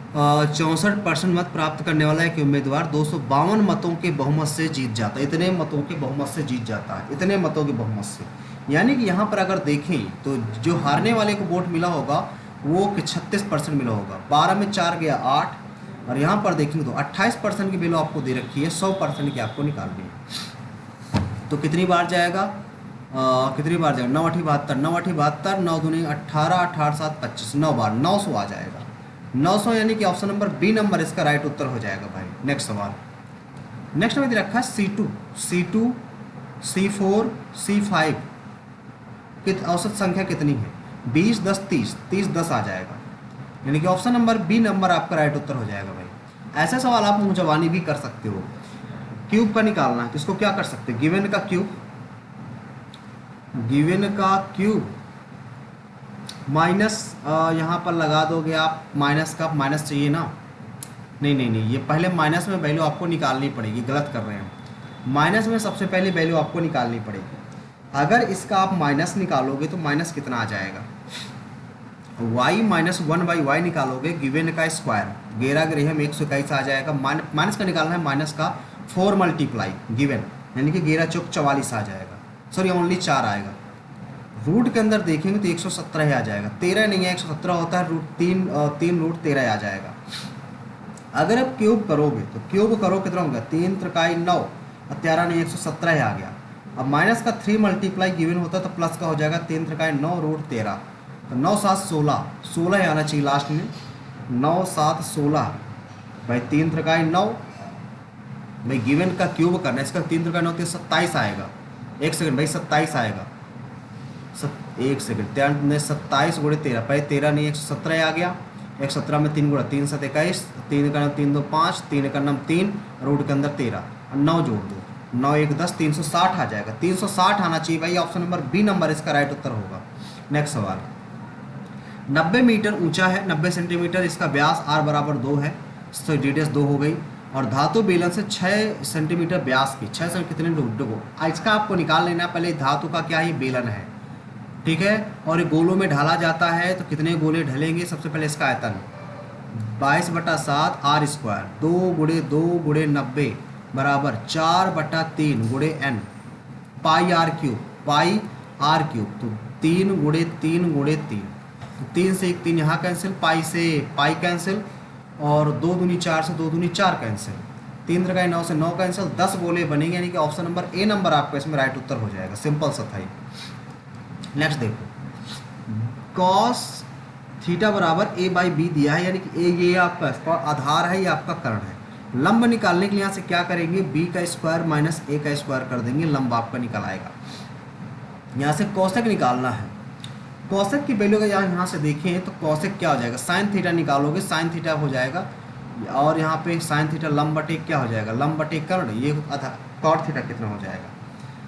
64% मत प्राप्त करने वाला एक उम्मीदवार 252 मतों के बहुमत से जीत जाता है। इतने मतों के बहुमत से जीत जाता है, इतने मतों के बहुमत से। यानी कि यहाँ पर अगर देखें तो जो हारने वाले को वोट मिला होगा वो कि 36% मिला होगा। 12 में 4 गया 8, और यहाँ पर देखेंगे तो 28% की वैल्यू आपको दे रखी है, 100% की आपको निकालनी है। तो कितनी बार जाएगा, कितनी बार जाएगा, 9 8 72, 9 8 72, 9 दूनी 18, 18 7 25, 9 बार 900 आ जाएगा। 900 यानी कि ऑप्शन नंबर बी नंबर इसका राइट उत्तर हो जाएगा भाई। नेक्स्ट सवाल, नेक्स्ट में दे रखा है C2, C4, C5 की औसत संख्या कितनी है? 20 10 30, 30 10 आ जाएगा, यानी कि ऑप्शन नंबर बी नंबर आपका राइट उत्तर हो जाएगा भाई। ऐसा सवाल आप मुँह जबानी भी कर सकते हो। क्यूब का निकालना है तो इसको क्या कर सकते हैं, गिवन का क्यूब, गिवन का क्यूब माइनस, यहाँ पर लगा दोगे आप माइनस का, माइनस चाहिए ना, नहीं, ये पहले माइनस में वैल्यू आपको निकालनी पड़ेगी, गलत कर रहे हैं। माइनस में सबसे पहले वैल्यू आपको निकालनी पड़ेगी। अगर इसका आप माइनस निकालोगे तो माइनस कितना आ जाएगा, y माइनस 1/y निकालोगे, गिवन का स्क्वायर 11 ग्रेहम 121 आ जाएगा। माइनस का निकालना है, माइनस का 4 मल्टीप्लाई गिवन, यानी कि 11 चौक 44 आ जाएगा, सॉरी ओनली 4 आएगा। रूट के अंदर देखेंगे तो 117 आ जाएगा, 13 नहीं है, 117 होता है, रूट 3 रूट 13 आ जाएगा। अगर आप क्यूब करोगे तो क्यूब करो कितना होगा, 3 त्रिकाई 9, और 13 नहीं 117 आ गया। अब माइनस का 3 मल्टीप्लाई गिवन होता है तो प्लस का हो जाएगा, 3 त्रिकाई 9 रूट 13, तो 9 7 16, 16 आना चाहिए लास्ट में, 9 7 16 भाई, 3 त्रिकाई 9 भाई, गिवन का क्यूब करना है, इसका 3 त्रिकाई 9 27 आएगा। 1 सेकंड भाई, 27 आएगा, 1 सेकंड, 27 गुणे 13, पहले 13 नहीं 117 आ गया, 117 में 3 गुणा 3 7 21, 3 का नाम 3 2 5, 3 का नाम 3, रूट के अंदर 13 और 9 जोड़ दो, 9 1 10, 360 आ जाएगा। 360 आना चाहिए भाई, ऑप्शन नंबर बी नंबर इसका राइट उत्तर होगा। नेक्स्ट सवाल, 90 मीटर ऊंचा है, 90 सेंटीमीटर इसका व्यास r बराबर 2 है, तो डिटेल्स 2 हो गई, और धातु बेलन से 6 सेंटीमीटर व्यास की, 6 से कितने डुबो, इसका आपको निकाल लेना। पहले धातु का क्या है, बेलन है, ठीक है, और ये गोलों में ढाला जाता है, तो कितने गोले ढलेंगे, सबसे पहले इसका आयतन 22/7 r स्क्वायर, 2 गुणे 2 गुणे 90 बराबर 4/3 गुणे n, पाई आर क्यूब, तो 3 गुणे 3 गुणे 3, तो 3 से 1 3 यहाँ कैंसिल, पाई से पाई कैंसिल, और 2 दूनी 4 से 2 दूनी 4 कैंसिल, 3 त्रिकाई 9 से 9 कैंसिल, 10 गोले बनेंगे, यानी कि ऑप्शन नंबर ए नंबर आपका इसमें राइट उत्तर हो जाएगा। सिंपल सा था। नेक्स्ट देखो, कॉस थीटा बराबर a/b दिया है, यानी कि ये आपका आधार है, ये आपका कर्ण है। लंब निकालने के लिए यहाँ से क्या करेंगे, b का स्क्वायर माइनस a का स्क्वायर कर देंगे, लंब आपका निकल आएगा। यहाँ से कौशिक निकालना है, कौशिक की वैल्यू का यहाँ से देखें तो कौशिक क्या हो जाएगा, साइन थीटा निकालोगे, साइन थीटा हो जाएगा, और यहाँ पे साइन थीटा लंब बटे क्या हो जाएगा, लंब बटे कर्ण, ये कॉट थीटा कितना हो जाएगा।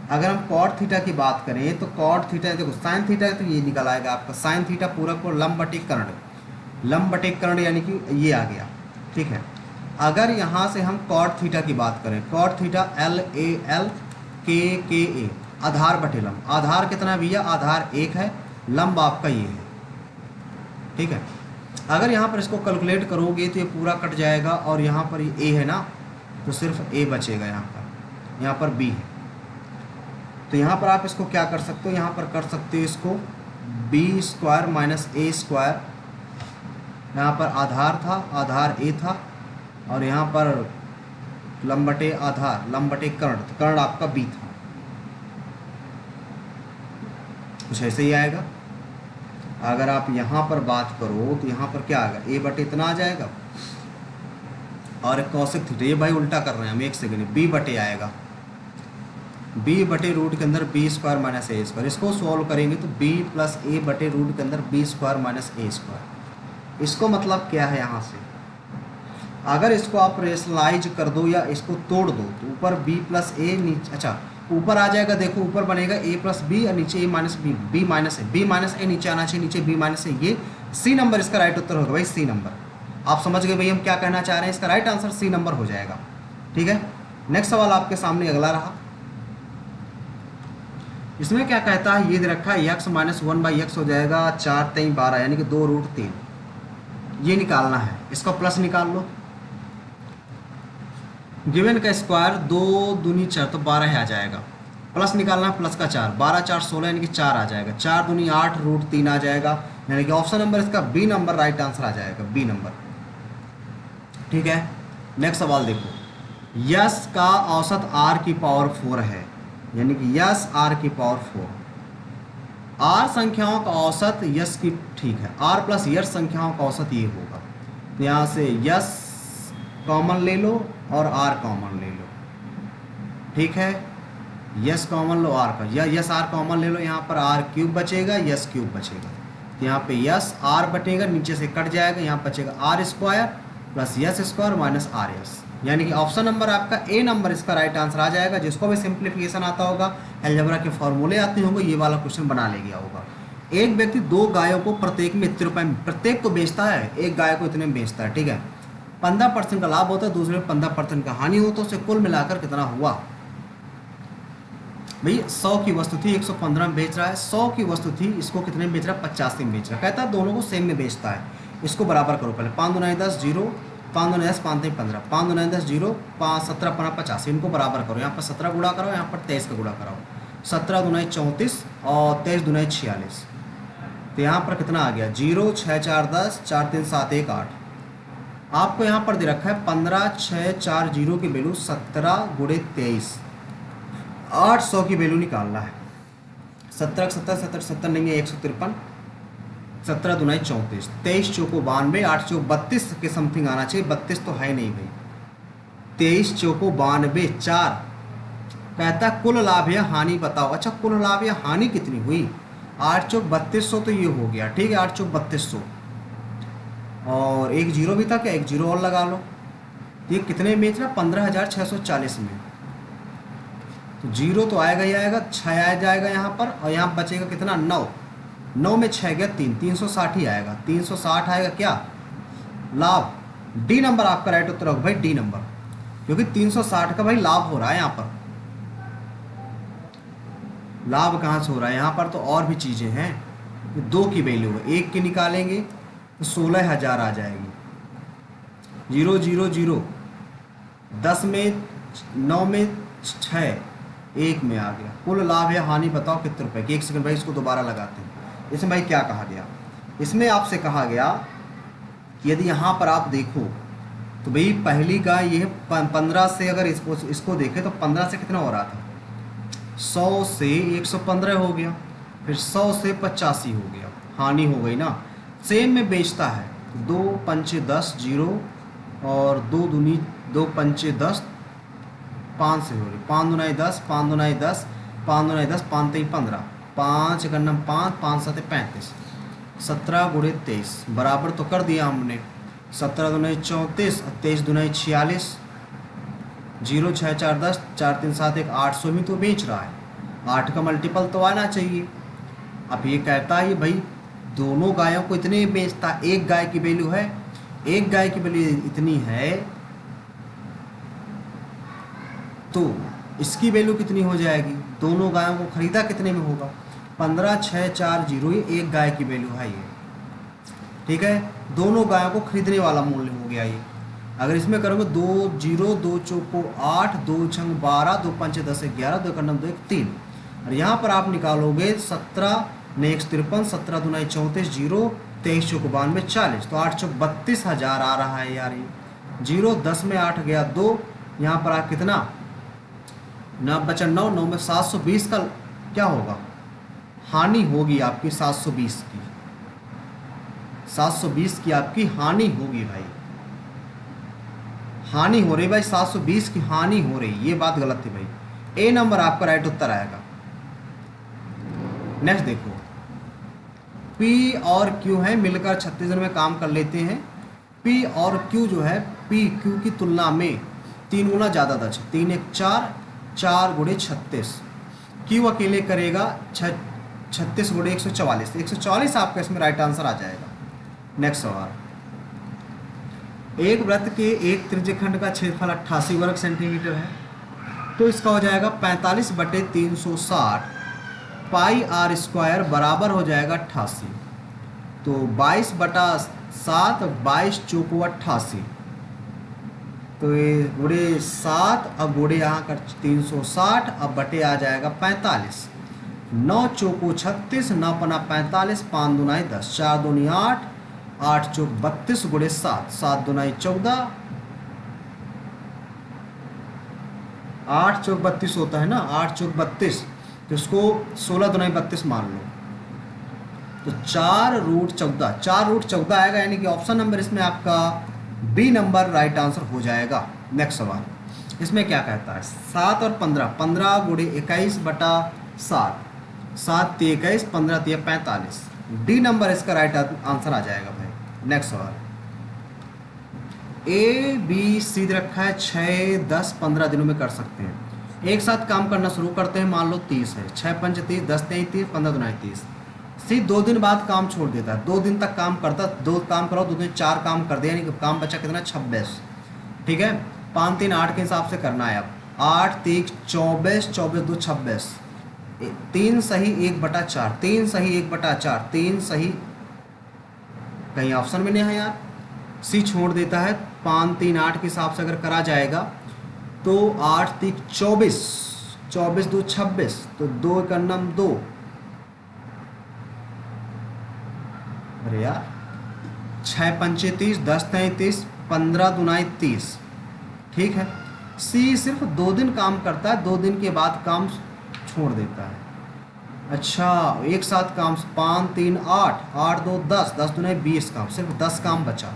अगर हम कॉट थीटा की बात करें तो कॉट थीटा देखो, साइन थीटा तो ये निकल आएगा आपका, साइन थीटा पूरा को लंब बटे कर्ण, लंब बटे कर्ण यानी कि ये आ गया, ठीक है। अगर यहाँ से हम कॉट थीटा की बात करें, कॉट थीटा LAL KA, आधार बटे लंब, आधार कितना है भैया, आधार 1 है, लंब आपका ये है, ठीक है। अगर यहाँ पर इसको कैलकुलेट करोगे तो ये पूरा कट जाएगा, और यहाँ पर ये A है ना, तो सिर्फ A बचेगा, यहाँ पर B है, तो यहाँ पर आप इसको क्या कर सकते हो, यहाँ पर कर सकते हो इसको b square minus a square, यहाँ पर आधार था, आधार a था, और यहाँ पर लंब बटे आधार, लंब बटे कर्ण, तो कर्ण आपका b था, कुछ ऐसे ही आएगा। अगर आप यहाँ पर बात करो तो यहाँ पर क्या आएगा, a बटे इतना आ जाएगा, और कौशिक थीटा, ये भाई उल्टा कर रहे हैं हम, 1 सेकेंड, b बटे आएगा, b बटे रूट के अंदर b square minus a square, इसको सॉल्व करेंगे तो b प्लस a बटे रूट के अंदर b square minus a square. इसको मतलब क्या है, यहाँ से अगर इसको आप रेशनलाइज कर दो या इसको तोड़ दो तो ऊपर b प्लस a, नीचे अच्छा ऊपर आ जाएगा, देखो ऊपर बनेगा a प्लस b और नीचे a minus b, b minus a, b minus a नीचे आना चाहिए, नीचे b माइनस a, ये c नंबर इसका राइट उत्तर होगा भाई, c नंबर। आप समझ गए भाई हम क्या कहना चाह रहे हैं, इसका राइट आंसर c नंबर हो जाएगा, ठीक है। नेक्स्ट सवाल आपके सामने अगला रहा, इसमें क्या कहता है, ये दे रखा है x माइनस 1/x हो जाएगा 4 3 12, यानी कि 2 रूट 3, ये निकालना है, इसको प्लस निकाल लो। गिवन का स्क्वायर 2 दूनी 4 तो 12 आ जाएगा। प्लस निकालना है प्लस का 4, 12 4 16 यानी कि 4 आ जाएगा। 4 दूनी 8 रूट 3 आ जाएगा, यानी कि ऑप्शन नंबर इसका बी नंबर राइट आंसर आ जाएगा, बी नंबर। ठीक है, नेक्स्ट सवाल देखो। यस का औसत आर की पावर 4 है, यानी कि यस आर की पावर 4। आर संख्याओं का औसत यस की, ठीक है, आर प्लस यस संख्याओं का औसत ये होगा। तो यहाँ से यस कॉमन ले लो और आर कॉमन ले लो। ठीक है, यस कॉमन लो आर का, या यस आर कॉमन ले लो, यहाँ पर आर क्यूब बचेगा, यस क्यूब बचेगा। तो यहाँ पे यस आर बटेगा, नीचे से कट जाएगा, यहाँ बचेगा R square plus S square minus R S, यानी कि ऑप्शन नंबर आपका ए नंबर इसका राइट आंसर आ जाएगा। जिसको भी सिंप्लीफिकेशन आता होगा, अलजेब्रा के फॉर्मूले आते होंगे, ये वाला क्वेश्चन बना ले गया होगा। एक व्यक्ति 2 गायों को प्रत्येक में इतने रुपये में प्रत्येक को बेचता है, एक गाय को इतने में बेचता है। ठीक है, 15% का लाभ होता है, दूसरे में 15% का हानि होता है, उसे कुल मिलाकर कितना हुआ भाई। 100 की वस्तु थी 115 में बेच रहा है, 100 की वस्तु थी इसको कितने में बेच रहा है, 85 में बेच रहा है। कहता है दोनों को सेम में बेचता है। इसको बराबर करो पहले, 5 दूना 10 0, 5 दूना 10 5 15, 5 दूना 10 0, 5 17 15 50, इनको बराबर करो। यहाँ पर 17 गुणा करो, यहाँ पर 23 का गुणा कराओ। 17 दूना 34 और 23 दूना 46, तो यहाँ पर कितना आ गया 0 6 4 10 4 3 7 1 8। आपको यहाँ पर दे रखा है 15 6 4 0 की वैल्यू 17 गुणे 23, 800 की वैल्यू निकालना है। 17 70 70 70 नहीं है 153, 17 दुनाई 34, 23 चौको 92, 8 चौक 32 के समथिंग आना चाहिए, 32 तो है नहीं भाई। 23 चौको 92 4। कहता कुल लाभ या हानि बताओ। अच्छा, कुल लाभ या हानि कितनी हुई, 8 चौक 3200 तो ये हो गया। ठीक है, 8 चौक 3200 और एक जीरो भी था क्या, एक जीरो और लगा लो। ये कितने में बेच रहा, 15,640 में। तो जीरो तो आएगा ही आएगा, 6 आ जाएगा यहाँ पर, और यहाँ बचेगा कितना 9, 9 में 6 गया 3, 360 ही आएगा। 360 आएगा क्या लाभ, डी नंबर आपका राइट उत्तर होगा भाई, डी नंबर, क्योंकि 360 का भाई लाभ हो रहा है यहाँ पर। लाभ कहाँ से हो रहा है, यहाँ पर तो और भी चीज़ें हैं। 2 की वैल्यू है, 1 की निकालेंगे तो 16,000 आ जाएगी। 0 0 0, 10 में 9 में 6, 1 में आ गया। कुल लाभ या हानि बताओ कितने रुपए की। 1 सेकंड भाई, इसको दोबारा लगाते हैं। इसमें भाई क्या कहा गया, इसमें आपसे कहा गया कि यदि यहाँ पर आप देखो तो भाई पहली गाय ये 15 से, अगर इसको देखें तो 15 से कितना हो रहा था, 100 से 115 हो गया, फिर 100 से 85 हो गया, हानि हो गई ना। सेम में बेचता है, 2 पंचे 10 0 और 2 दूनी 2 पंचे 10, 5 से हो रही, 5 दुनाई 10, 5 दुनाई 10, 5 दुनाई 10, 5 3 15, 5 गन्ना 5, 5 7 35, 17 गुणे 23 बराबर तो कर दिया हमने। 17 दुनाई 34, 23 दुनाई 46, 0 6 4 10, 4 3 7 1, 800 में तो बेच रहा है, 8 का मल्टीपल तो आना चाहिए। अब ये कहता है भाई दोनों गायों को इतने बेचता, एक गाय की वैल्यू है, एक गाय की वैल्यू इतनी है, तो इसकी वैल्यू कितनी हो जाएगी, दोनों गायों को खरीदा कितने में होगा, 15 6 4 0, ये एक गाय की वैल्यू है ये। ठीक है, दोनों गायों को खरीदने वाला मूल्य हो गया ये। अगर इसमें करोगे 2 0 2 चौको 8, 2 छंग 12, 2 पंचे 10 11, 2 कन्नम 2 1 3, और यहाँ पर आप निकालोगे 17 ने 153, 17 दुनाई 34 0, 23 चौको 92 40, तो 8 चौक 32,000 आ रहा है यार ये। 0 10 में 8 गया 2, यहाँ पर आप कितना 9 बचा 9, 9 में 720 का क्या होगा, हानि होगी आपकी 720 की, 720 की आपकी हानि होगी भाई, हानि हो रही भाई, 720 की हानि हो रही, ये बात गलत थी भाई। ए नंबर आपका राइट उत्तर आएगा। नेक्स्ट देखो, P और Q है मिलकर 36 दिन में काम कर लेते हैं। P और Q जो है, P Q की तुलना में 3 गुना ज़्यादा दक्ष, 3 1 4, 4 गुणे 36, Q अकेले करेगा 36 गुणे 144, 144 आपका इसमें राइट आंसर आ जाएगा। नेक्स्ट सवाल, एक वृत्त के एक त्रिज्यखंड का क्षेत्रफल 88 वर्ग सेंटीमीटर है, तो इसका हो जाएगा 45/360 पाई r स्क्वायर बराबर हो जाएगा 88, तो 22 बटा 7 22 चौको 88, तो ये गुड़े 7, अब गुड़े यहाँ कर 360, अब बटे आ जाएगा 45, 9 चौको 36, 9 पना 45, 5 दुनाई 10, 4 दूनी 8, 8 चौक 32 गुड़े 7, 7 दुनाई 14, 8 चौक 32 होता है ना, 8 चौक 32, तो इसको 16 दुनाई 32 मान लो, तो 4√14, 4√14 आएगा, यानी कि ऑप्शन नंबर इसमें आपका बी नंबर राइट आंसर हो जाएगा। नेक्स्ट सवाल, इसमें क्या कहता है, 7 और 15, 15 गुड़े 21 बटा 7, 7 × 21, 15 × 45, डी नंबर इसका राइट आंसर आ जाएगा भाई। नेक्स्ट सवाल, ए बी सी दे रखा है, 6 10 15 दिनों में कर सकते हैं। एक साथ काम करना शुरू करते हैं, मान लो 30 है, 6 पंच 30, 10 3 30, 15 दुनाई 30। सी 2 दिन बाद काम छोड़ देता है, 2 दिन तक काम करता, 2 काम करो, 2 दिन 4 काम कर दिया, यानी कि काम बचा कितना, 26। ठीक है, 5 3 8 के हिसाब से करना है। अब 8 3 24, 24 2 26, 3 सही 1/4, 3 सही 1/4, 3 सही, कहीं ऑप्शन में नहीं है यार, सी छोड़ देता है। 5 3 8 के हिसाब से अगर करा जाएगा तो 8 3 24, 24 2 26, तो 2 का नम 2, अरे यार 6 पंचे 30, 10 33, 15 दुनाई 30। ठीक है, सी सिर्फ 2 दिन काम करता है, 2 दिन के बाद काम छोड़ देता है। अच्छा, एक साथ काम 5 3 8, 8 2 10, 10 दुनाई 20 काम, सिर्फ 10 काम बचा,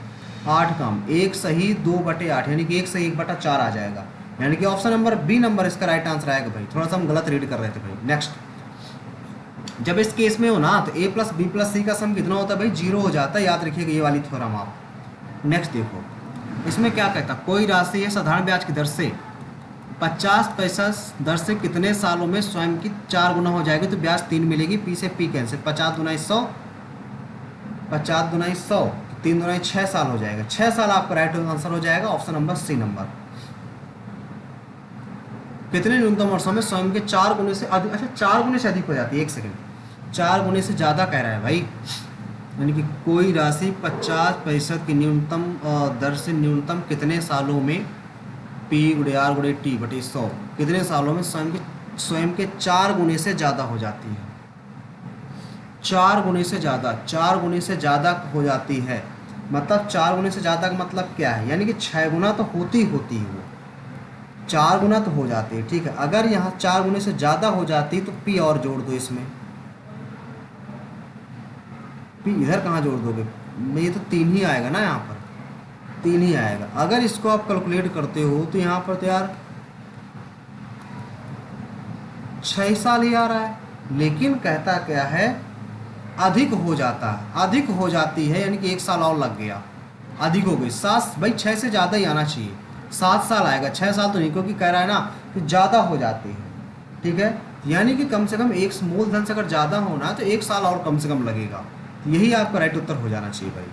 8 काम, 1 सही 2/8, यानी कि 1 सही 1/4 आ जाएगा, यानी कि ऑप्शन नंबर बी नंबर इसका राइट आंसर आएगा भाई। थोड़ा सा हम गलत रीड कर रहे थे भाई। नेक्स्ट, जब इस केस में हो ना तो a + b + c का सम कितना होता है भाई, 0 हो जाता है, याद रखिएगा ये वाली थ्योरम आप। नेक्स्ट देखो, इसमें क्या कहता है, कोई राशि है साधारण ब्याज की दर से 50 पैसा दर से कितने सालों में स्वयं की 4 गुना हो जाएगी, तो ब्याज 3 मिलेगी, पी से पी कैंसिल, 50 दुनाई 100, 50 दुनाई 100, 3 दुनाई 6 साल हो जाएगा, 6 साल आपका राइट आंसर हो जाएगा, ऑप्शन नंबर सी नंबर। कितने न्यूनतम वर्षों में स्वयं के 4 गुने से अधिक, अच्छा 4 गुने से अधिक हो जाती है, 1 सेकंड, 4 गुने से ज़्यादा कह रहा है भाई, यानी कि कोई राशि 50% की न्यूनतम दर से न्यूनतम कितने सालों में P × R × T / 100, कितने सालों में स्वयं के 4 गुने से ज़्यादा हो जाती है, 4 गुने से ज़्यादा, 4 गुने से ज़्यादा हो जाती है, मतलब 4 गुने से ज़्यादा का मतलब क्या है, यानी कि 6 गुना तो होती है वो, 4 गुना तो हो जाती है। ठीक है, अगर यहाँ 4 गुने से ज़्यादा हो जाती तो P और जोड़ दो इसमें, P इधर कहाँ जोड़ दोगे, ये तो 3 ही आएगा ना, यहाँ पर 3 ही आएगा। अगर इसको आप कैलकुलेट करते हो तो यहाँ पर तो यार 6 साल ही आ रहा है, लेकिन कहता क्या है, अधिक हो जाता है, अधिक हो जाती है, यानी कि 1 साल और लग गया, अधिक हो गई 7, भाई 6 से ज़्यादा ही आना चाहिए, 7 साल आएगा, 6 साल तो नहीं, क्योंकि कह रहा है ना कि ज़्यादा हो जाती है। ठीक है, यानी कि कम से कम एक मूलधन से अगर ज़्यादा होना है तो 1 साल और कम से कम लगेगा, यही आपका राइट उत्तर हो जाना चाहिए भाई।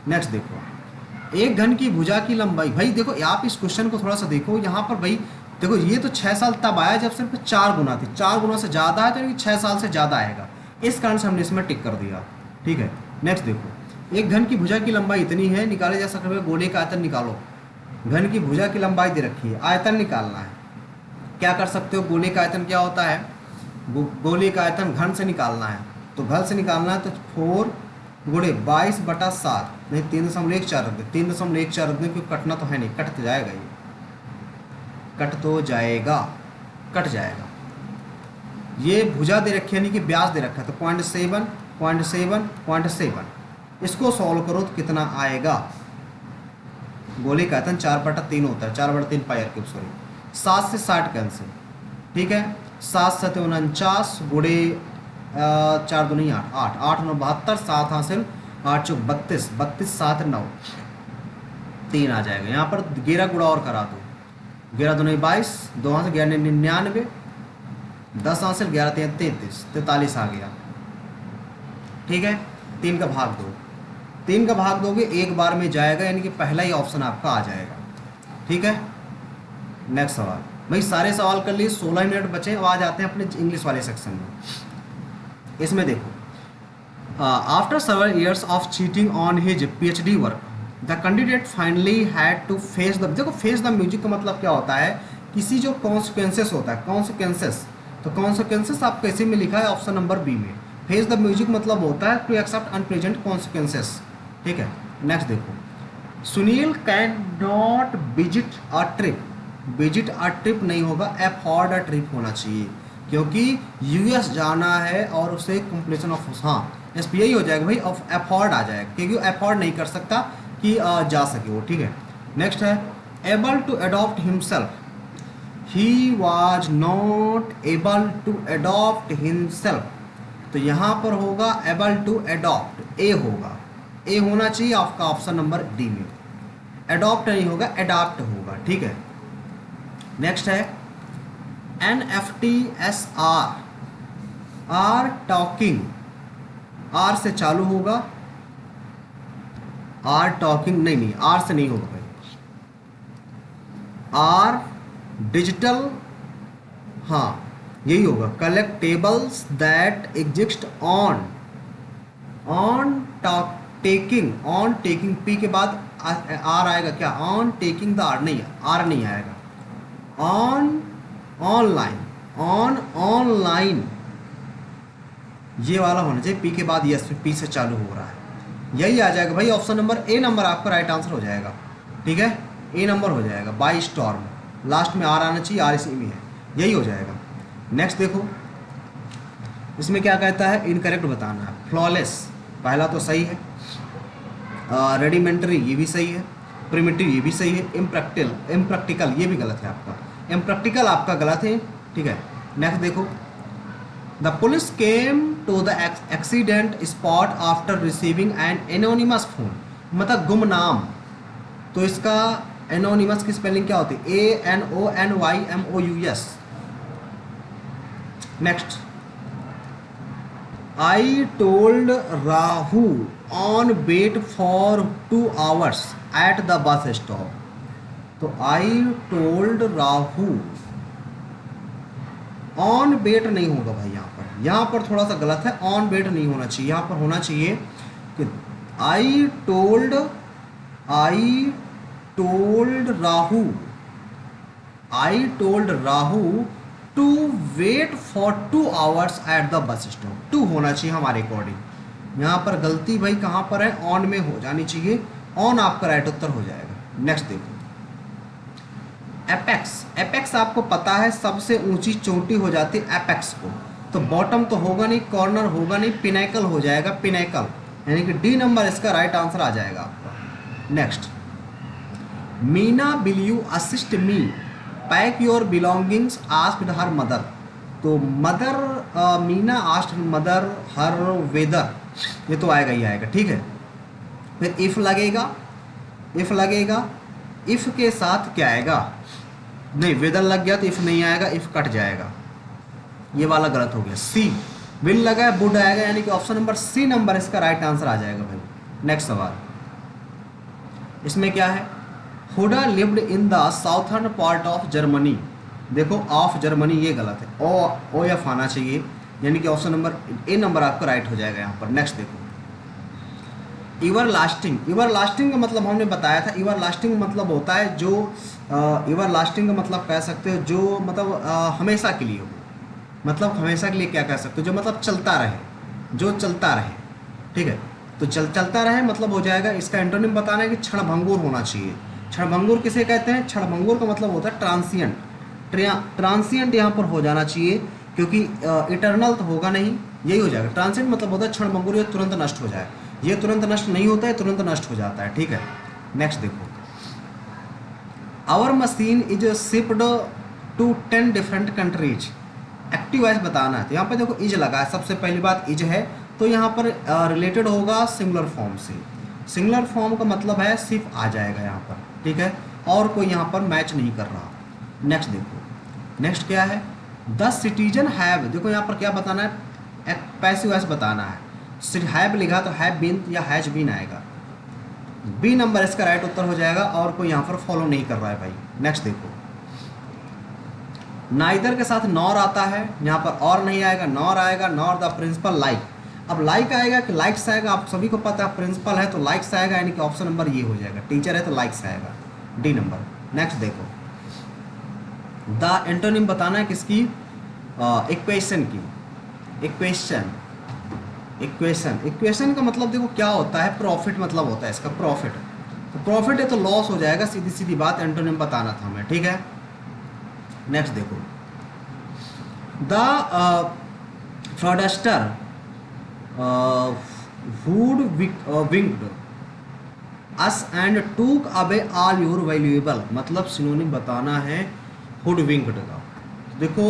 नेक्स्ट देखो, एक घन की भुजा की लंबाई, भाई देखो आप इस क्वेश्चन को थोड़ा सा देखो, यहाँ पर भाई देखो ये तो 6 साल तब आया जब सिर्फ 4 गुना थी, 4 गुना से ज़्यादा है तो यानी 6 साल से ज़्यादा आएगा, इस कारण से हमने इसमें टिक कर दिया। ठीक है, नेक्स्ट देखो, एक घन की भुजा की लंबाई इतनी है, निकाले जा सकते हैं, गोले का आयतन निकालो। घन की भुजा की लंबाई दे रखी है, आयतन निकालना है, क्या कर सकते हो, गोले का आयतन क्या होता है, गोले का आयतन घन से निकालना है, तो घन से निकालना है तो 4 गुणे 22/7, नहीं 3.14 रख दे, 3.14 रख दे, क्योंकि कटना तो है नहीं, कट तो जाएगा, ये कट तो जाएगा, कट जाएगा। ये भुजा दे रखी है, यानी कि ब्यास दे रखा है, तो 0.7 0.7 0.7, इसको सॉल्व करो तो कितना आएगा, गोले का आयतन 4/3 होता है, 4/3 πr³ सॉरी, 7 से 60 कैंसिल। ठीक है, 7 7 49 गुणे 4 2 8, 8 8 9 72, 7 हासिल 8 चौक 32, 32 7 9 3 आ जाएगा। यहाँ पर 11 गुणा और करा दो, 11 2 22, 2 हासिल 11 99, 10 हासिल 11 3 33, 43 आ गया। ठीक है, 3 का भाग दो, 3 का भाग दोगे एक बार में जाएगा, यानी कि पहला ही ऑप्शन आपका आ जाएगा। ठीक है, नेक्स्ट सवाल, भाई सारे सवाल कर लिए, 16 मिनट बचे, अब आ जाते हैं अपने इंग्लिश वाले सेक्शन में। इसमें देखो, After several years of cheating on his PhD work, the candidate finally had to face the, देखो face the music का मतलब क्या होता है, किसी जो consequences होता है, consequences, तो consequences आप कैसे में लिखा है ऑप्शन नंबर बी में, face the music मतलब होता है to accept unpleasant consequences, ठीक है। नेक्स्ट देखो, Sunil can not visit a trip नहीं होगा, अफोर्ड अ ट्रिप होना चाहिए, क्योंकि यूएस जाना है और उसे कंप्लीशन ऑफ, हाँ एस पी आई हो जाएगा भाई, ऑफ अफोर्ड आ जाएगा, क्योंकि अफोर्ड नहीं कर सकता कि जा सके वो, ठीक है। नेक्स्ट है able to adopt himself, he was not able to adopt himself, तो यहाँ पर होगा एबल टू अडॉप्ट, ए होगा, ए होना चाहिए आपका ऑप्शन नंबर डी में, अडॉप्ट नहीं होगा अडॉप्ट होगा, ठीक है। नेक्स्ट है NFTSR, आर टॉकिंग, आर से चालू होगा, आर टॉकिंग नहीं आर से नहीं होगा भाई, आर डिजिटल, हाँ यही होगा, collectables that exist on taking, P के बाद आर आएगा क्या, ऑन टेकिंग द आर नहीं, आर नहीं आएगा, ऑनलाइन ये वाला होना चाहिए, पी के बाद यस, पी से चालू हो रहा है, यही आ जाएगा भाई, ऑप्शन नंबर ए नंबर आपका राइट आंसर हो जाएगा, ठीक है, ए नंबर हो जाएगा, बाई स्टॉर्म, लास्ट में आर आना चाहिए, आर इसी में है, यही हो जाएगा। नेक्स्ट देखो, इसमें क्या कहता है, इनकरेक्ट बताना है, फ्लॉलेस पहला तो सही है, रेडिमेंट्री ये भी सही है, प्रिमिटिव ये भी सही है, इम्प्रैक्टिकल ये भी गलत है आपका, इम्प्रैक्टिकल आपका गलत है, ठीक है। नेक्स्ट देखो, the police came to the accident spot after receiving an anonymous phone, मतलब गुमनाम, तो इसका एनोनिमस की स्पेलिंग क्या होती है, ANONYMOUS। Next, I told Rahul on wait for 2 hours at the bus stop, तो I told Rahul, on wait नहीं होगा भाई, यहाँ पर थोड़ा सा गलत है, ऑन वेट नहीं होना चाहिए, यहाँ पर होना चाहिए कि I told Rahul to wait for 2 hours at the bus stop, 2 होना चाहिए हमारे अकॉर्डिंग, यहाँ पर गलती भाई कहाँ पर है, ऑन में हो जानी चाहिए, ऑन आपका राइट उत्तर हो जाएगा। नेक्स्ट देखो, एपेक्स आपको पता है सबसे ऊंची चोटी हो जाती है एपेक्स को, तो बॉटम तो होगा नहीं, कॉर्नर होगा नहीं, पिनाकल हो जाएगा, पिनाकल, यानी कि डी नंबर इसका राइट आंसर आ जाएगा आपका। Next, Meena will you assist me pack your belongings asked her mother, तो मदर, मीना आस्क्ड मदर हर वेदर, ये तो आएगा ही आएगा, ठीक है। फिर इफ लगेगा, इफ के साथ क्या आएगा, नहीं वेदर लग गया तो इफ नहीं आएगा, इफ कट जाएगा, ये वाला गलत हो गया। सी विल लगा है, वुड आएगा, यानी कि ऑप्शन नंबर सी नंबर इसका राइट आंसर आ जाएगा भाई। नेक्स्ट सवाल, इसमें क्या है, Huda lived in the southern part of Germany, देखो ऑफ जर्मनी ये गलत है, ओ एफ आना चाहिए, यानी कि ऑप्शन नंबर ए नंबर आपका राइट हो जाएगा यहाँ पर। नेक्स्ट देखो, इवर लास्टिंग का मतलब हमने बताया था, इवर लास्टिंग मतलब होता है जो, इवर लास्टिंग का मतलब कह सकते हो जो मतलब हमेशा के लिए हो, मतलब हमेशा के लिए क्या कह सकते हो, जो मतलब चलता रहे, जो चलता रहे, ठीक है, तो चलता रहे मतलब हो जाएगा, इसका एंटोनिम बताना है कि क्षणभंगुर होना चाहिए। क्षणभंगुर किसे कहते हैं, क्षणभंगुर का मतलब होता है ट्रांसिएंट, ट्रांसिएंट यहाँ पर हो जाना चाहिए, क्योंकि इटर्नल तो होगा नहीं, यही हो जाएगा। ट्रांसिएंट मतलब होता है क्षणभंगुर, ये तुरंत नष्ट हो जाए, ये तुरंत नष्ट नहीं होता है, तुरंत नष्ट हो जाता है, ठीक है। नेक्स्ट देखो, our machine is shipped to 10 different countries, active voice बताना है, तो यहाँ पर देखो इज लगा है, सबसे पहली बात इज है, तो यहाँ पर रिलेटेड होगा सिंगुलर फॉर्म से, सिंगुलर फॉर्म का मतलब है शिप आ जाएगा यहाँ पर, ठीक है, और कोई यहाँ पर मैच नहीं कर रहा। नेक्स्ट देखो, नेक्स्ट क्या है, द सिटीजन हैव, देखो यहाँ पर क्या बताना है, एक पैसिव वॉइस बताना है, हैव लिखा तो हैव बीन या हैज बीन आएगा, बी नंबर इसका राइट उत्तर हो जाएगा, और कोई यहाँ पर फॉलो नहीं कर रहा है भाई। नेक्स्ट देखो, नाइदर के साथ नॉर आता है, यहाँ पर और नहीं आएगा, नॉर आएगा, नॉर द प्रिंसिपल लाइक, अब लाइक आएगा कि लाइक्स आएगा, आप सभी को पता है प्रिंसिपल है तो लाइक्स आएगा, यानी कि ऑप्शन नंबर ये हो जाएगा, टीचर है तो लाइक्स आएगा, डी नंबर। नेक्स्ट देखो, द एंटोनिम बताना है किसकी, इक्वेशन की। इक्वेशन, इक्वेशन, इक्वेशन का मतलब देखो क्या होता है, प्रॉफिट मतलब होता है इसका, प्रॉफिट। तो प्रॉफिट है तो लॉस हो जाएगा, सीधी सीधी बात, एंटोनिम बताना था हमें, ठीक है। नेक्स्ट देखो, the fraudster hoodwinked us and took away all your valuable, मतलब सिनोनिम बताना है हुड विंक्ड का। देखो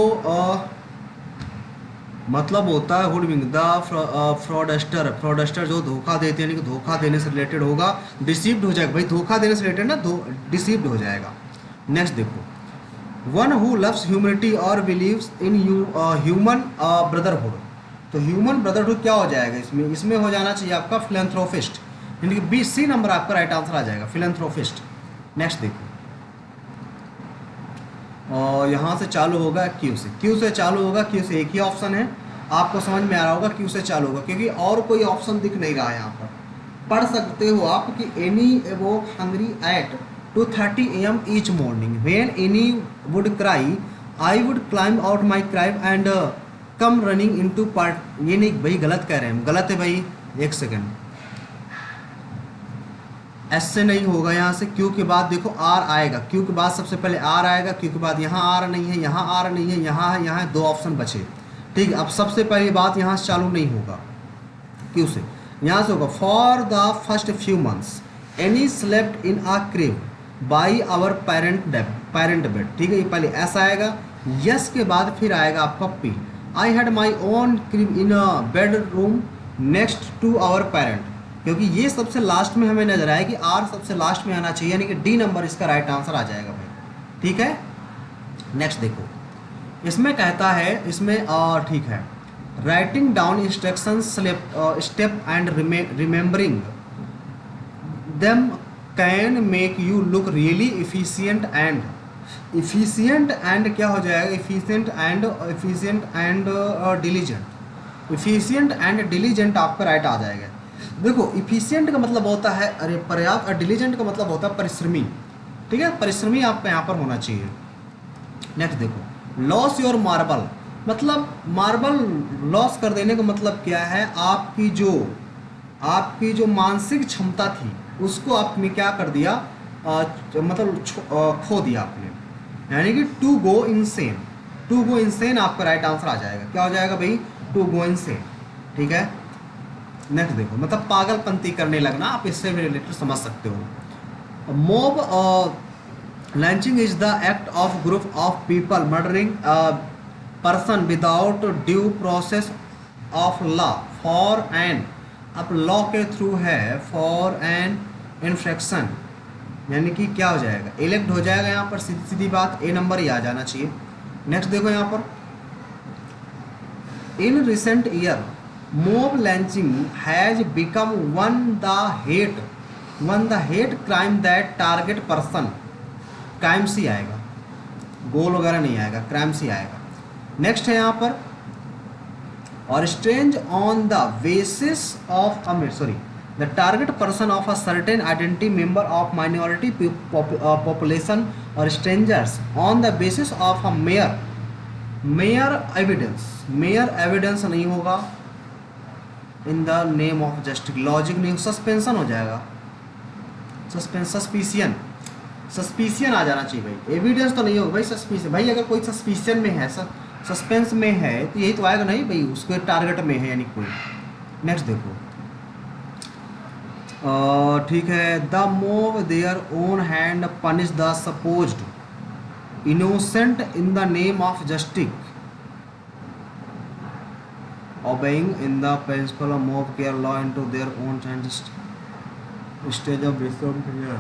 मतलब होता है hoodwink, the fraudster, fraudster जो धोखा देते हैं, यानी कि धोखा देने से रिलेटेड होगा, डिसीव्ड हो जाएगा भाई, धोखा देने से रिलेटेड ना, डिसीव्ड हो जाएगा। नेक्स्ट देखो, वन हु लव्स ह्यूमनिटी और बिलीव्स इन ह्यूमन ब्रदरहुड, तो ह्यूमन ब्रदरहुड क्या हो जाएगा इसमें, इसमें हो जाना चाहिए आपका फिलैंथ्रोपिस्ट, यानी कि बी, सी नंबर आपका राइट आंसर आ जाएगा, फिलैंथ्रोपिस्ट। नेक्स्ट देखो, और यहाँ से चालू होगा क्यू से, क्यू से चालू होगा, क्यू से एक ही ऑप्शन है, आपको समझ में आ रहा होगा क्यू से चालू होगा, क्योंकि और कोई ऑप्शन दिख नहीं रहा है यहाँ पर। पढ़ सकते हो आप कि Annie awoke hungry at 2:30 AM each morning, when Annie would cry I would climb out my crib and come running into part, ये नहीं भाई, गलत कह रहे हैं हम, गलत है भाई, एक सेकेंड, एस से नहीं होगा, यहाँ से क्यू के बाद देखो आर आएगा, क्यू के बाद सबसे पहले आर आएगा, क्यू के बाद यहाँ आर नहीं है, यहाँ आर नहीं है, यहाँ है, यहाँ है, दो ऑप्शन बचे, ठीक है। अब सबसे पहली बात यहाँ से चालू नहीं होगा क्यू से, यहाँ से होगा for the first few months Annie slept in a crib by our parent bed, ठीक है, ये पहले एस आएगा, यस के बाद फिर आएगा आपका P, I had my own crib in a bed room next to our parent, क्योंकि ये सबसे लास्ट में हमें नजर आया कि आर सबसे लास्ट में आना चाहिए, यानी कि डी नंबर इसका राइट आंसर आ जाएगा भाई, ठीक है। नेक्स्ट देखो, इसमें कहता है, इसमें ठीक है, writing down instruction step and remembering them can make you look really efficient and, efficient and क्या हो जाएगा, efficient and diligent, efficient and diligent आपका राइट आ जाएगा। देखो इफिशियंट का मतलब होता है अरे पर्याप्त, और डिलीजेंट का मतलब होता है परिश्रमी, ठीक है, परिश्रमी आपका यहाँ पर होना चाहिए। नेक्स्ट देखो, लॉस योर मार्बल, मतलब मार्बल लॉस कर देने का मतलब क्या है, आपकी जो मानसिक क्षमता थी उसको आपने क्या कर दिया, मतलब खो दिया आपने, यानी कि to go insane, to go insane आपका राइट आंसर आ जाएगा, क्या हो जाएगा भाई, टू गो इनसेन, ठीक है। नेक्स्ट देखो, मतलब पागलपंती करने लगना, आप इससे भी रिलेटेड समझ सकते हो। Mob lynching is the act of group of people murdering person without due process of law for an, अब लॉ के थ्रू है, फॉर एन इन्फ्रेक्शन, यानी कि क्या हो जाएगा, इलेक्ट हो जाएगा यहाँ पर, सीधी सीधी बात, ए नंबर ही आ जाना चाहिए। नेक्स्ट देखो यहाँ पर, in recent year mob lynching has become one the hate crime that target person, crime सी आएगा, गोल वगैरह नहीं आएगा, क्राइम सी आएगा। नेक्स्ट है यहाँ पर, और strange on the basis of the target person of a certain identity member of minority population और strangers on the basis of a mere evidence नहीं होगा, in the name of justice, logic नहीं, suspension हो जाएगा, suspicion आ जाना चाहिए भाई, evidence तो नहीं होगा भाई, सस्पिशियन भाई, अगर कोई सस्पिशियन में है, सस्पेंस में है तो यही तो आएगा नहीं भाई, उसके टारगेट में है यानी कोई। नेक्स्ट देखो, ठीक है, the mauve their own hand punish the supposed innocent in the name of justice obeying in the principle of mob care law into their own stage of behavior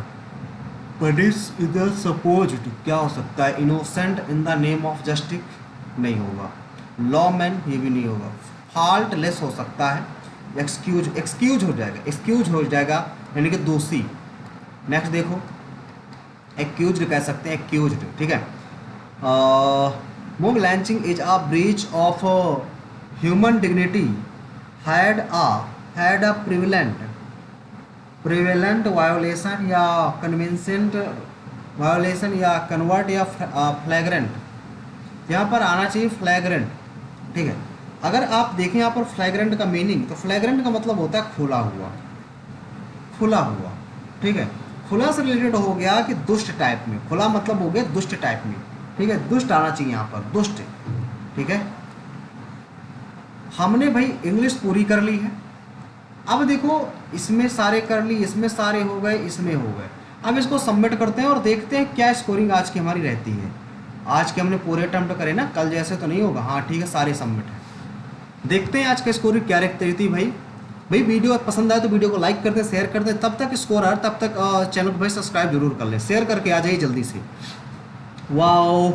punish is the supposed, क्या हो सकता है, innocent in the name of justice नहीं होगा, lawman ये भी नहीं होगा, faultless हो सकता है, excuse हो जाएगा यानी कि दोषी। नेक्स्ट देखो, accused कह सकते हैं, accused, ठीक है। mob lynching is a breach of human dignity had a prevalent violation या कन्विंसेंट वायोलेशन या कन्वर्ट या फ्लैग्रेंट। यहाँ पर आना चाहिए फ्लैग्रेंट, ठीक है। अगर आप देखें यहाँ पर फ्लैग्रेंट का मीनिंग, तो फ्लैग्रेंट का मतलब होता है खुला हुआ, खुला हुआ, ठीक है। खुला से रिलेटेड हो गया कि दुष्ट टाइप में, खुला मतलब हो गया दुष्ट टाइप में, ठीक है। दुष्ट आना चाहिए यहाँ पर, दुष्ट, ठीक है। हमने भाई इंग्लिश पूरी कर ली है। अब देखो इसमें सारे कर ली, इसमें सारे हो गए, इसमें हो गए। अब इसको सबमिट करते हैं और देखते हैं क्या स्कोरिंग आज की हमारी रहती है। आज के हमने पूरे अटेम्प्ट करे ना, कल जैसे तो नहीं होगा। हाँ ठीक है, सारे सबमिट है। देखते हैं आज का स्कोरिंग क्या रहती थी भाई। वीडियो पसंद आए तो वीडियो को लाइक कर दें, शेयर कर दें। तब तक स्कोर आ, तब तक चैनल को भाई सब्सक्राइब जरूर कर लें, शेयर करके आ जाइए जल्दी से। वाओ,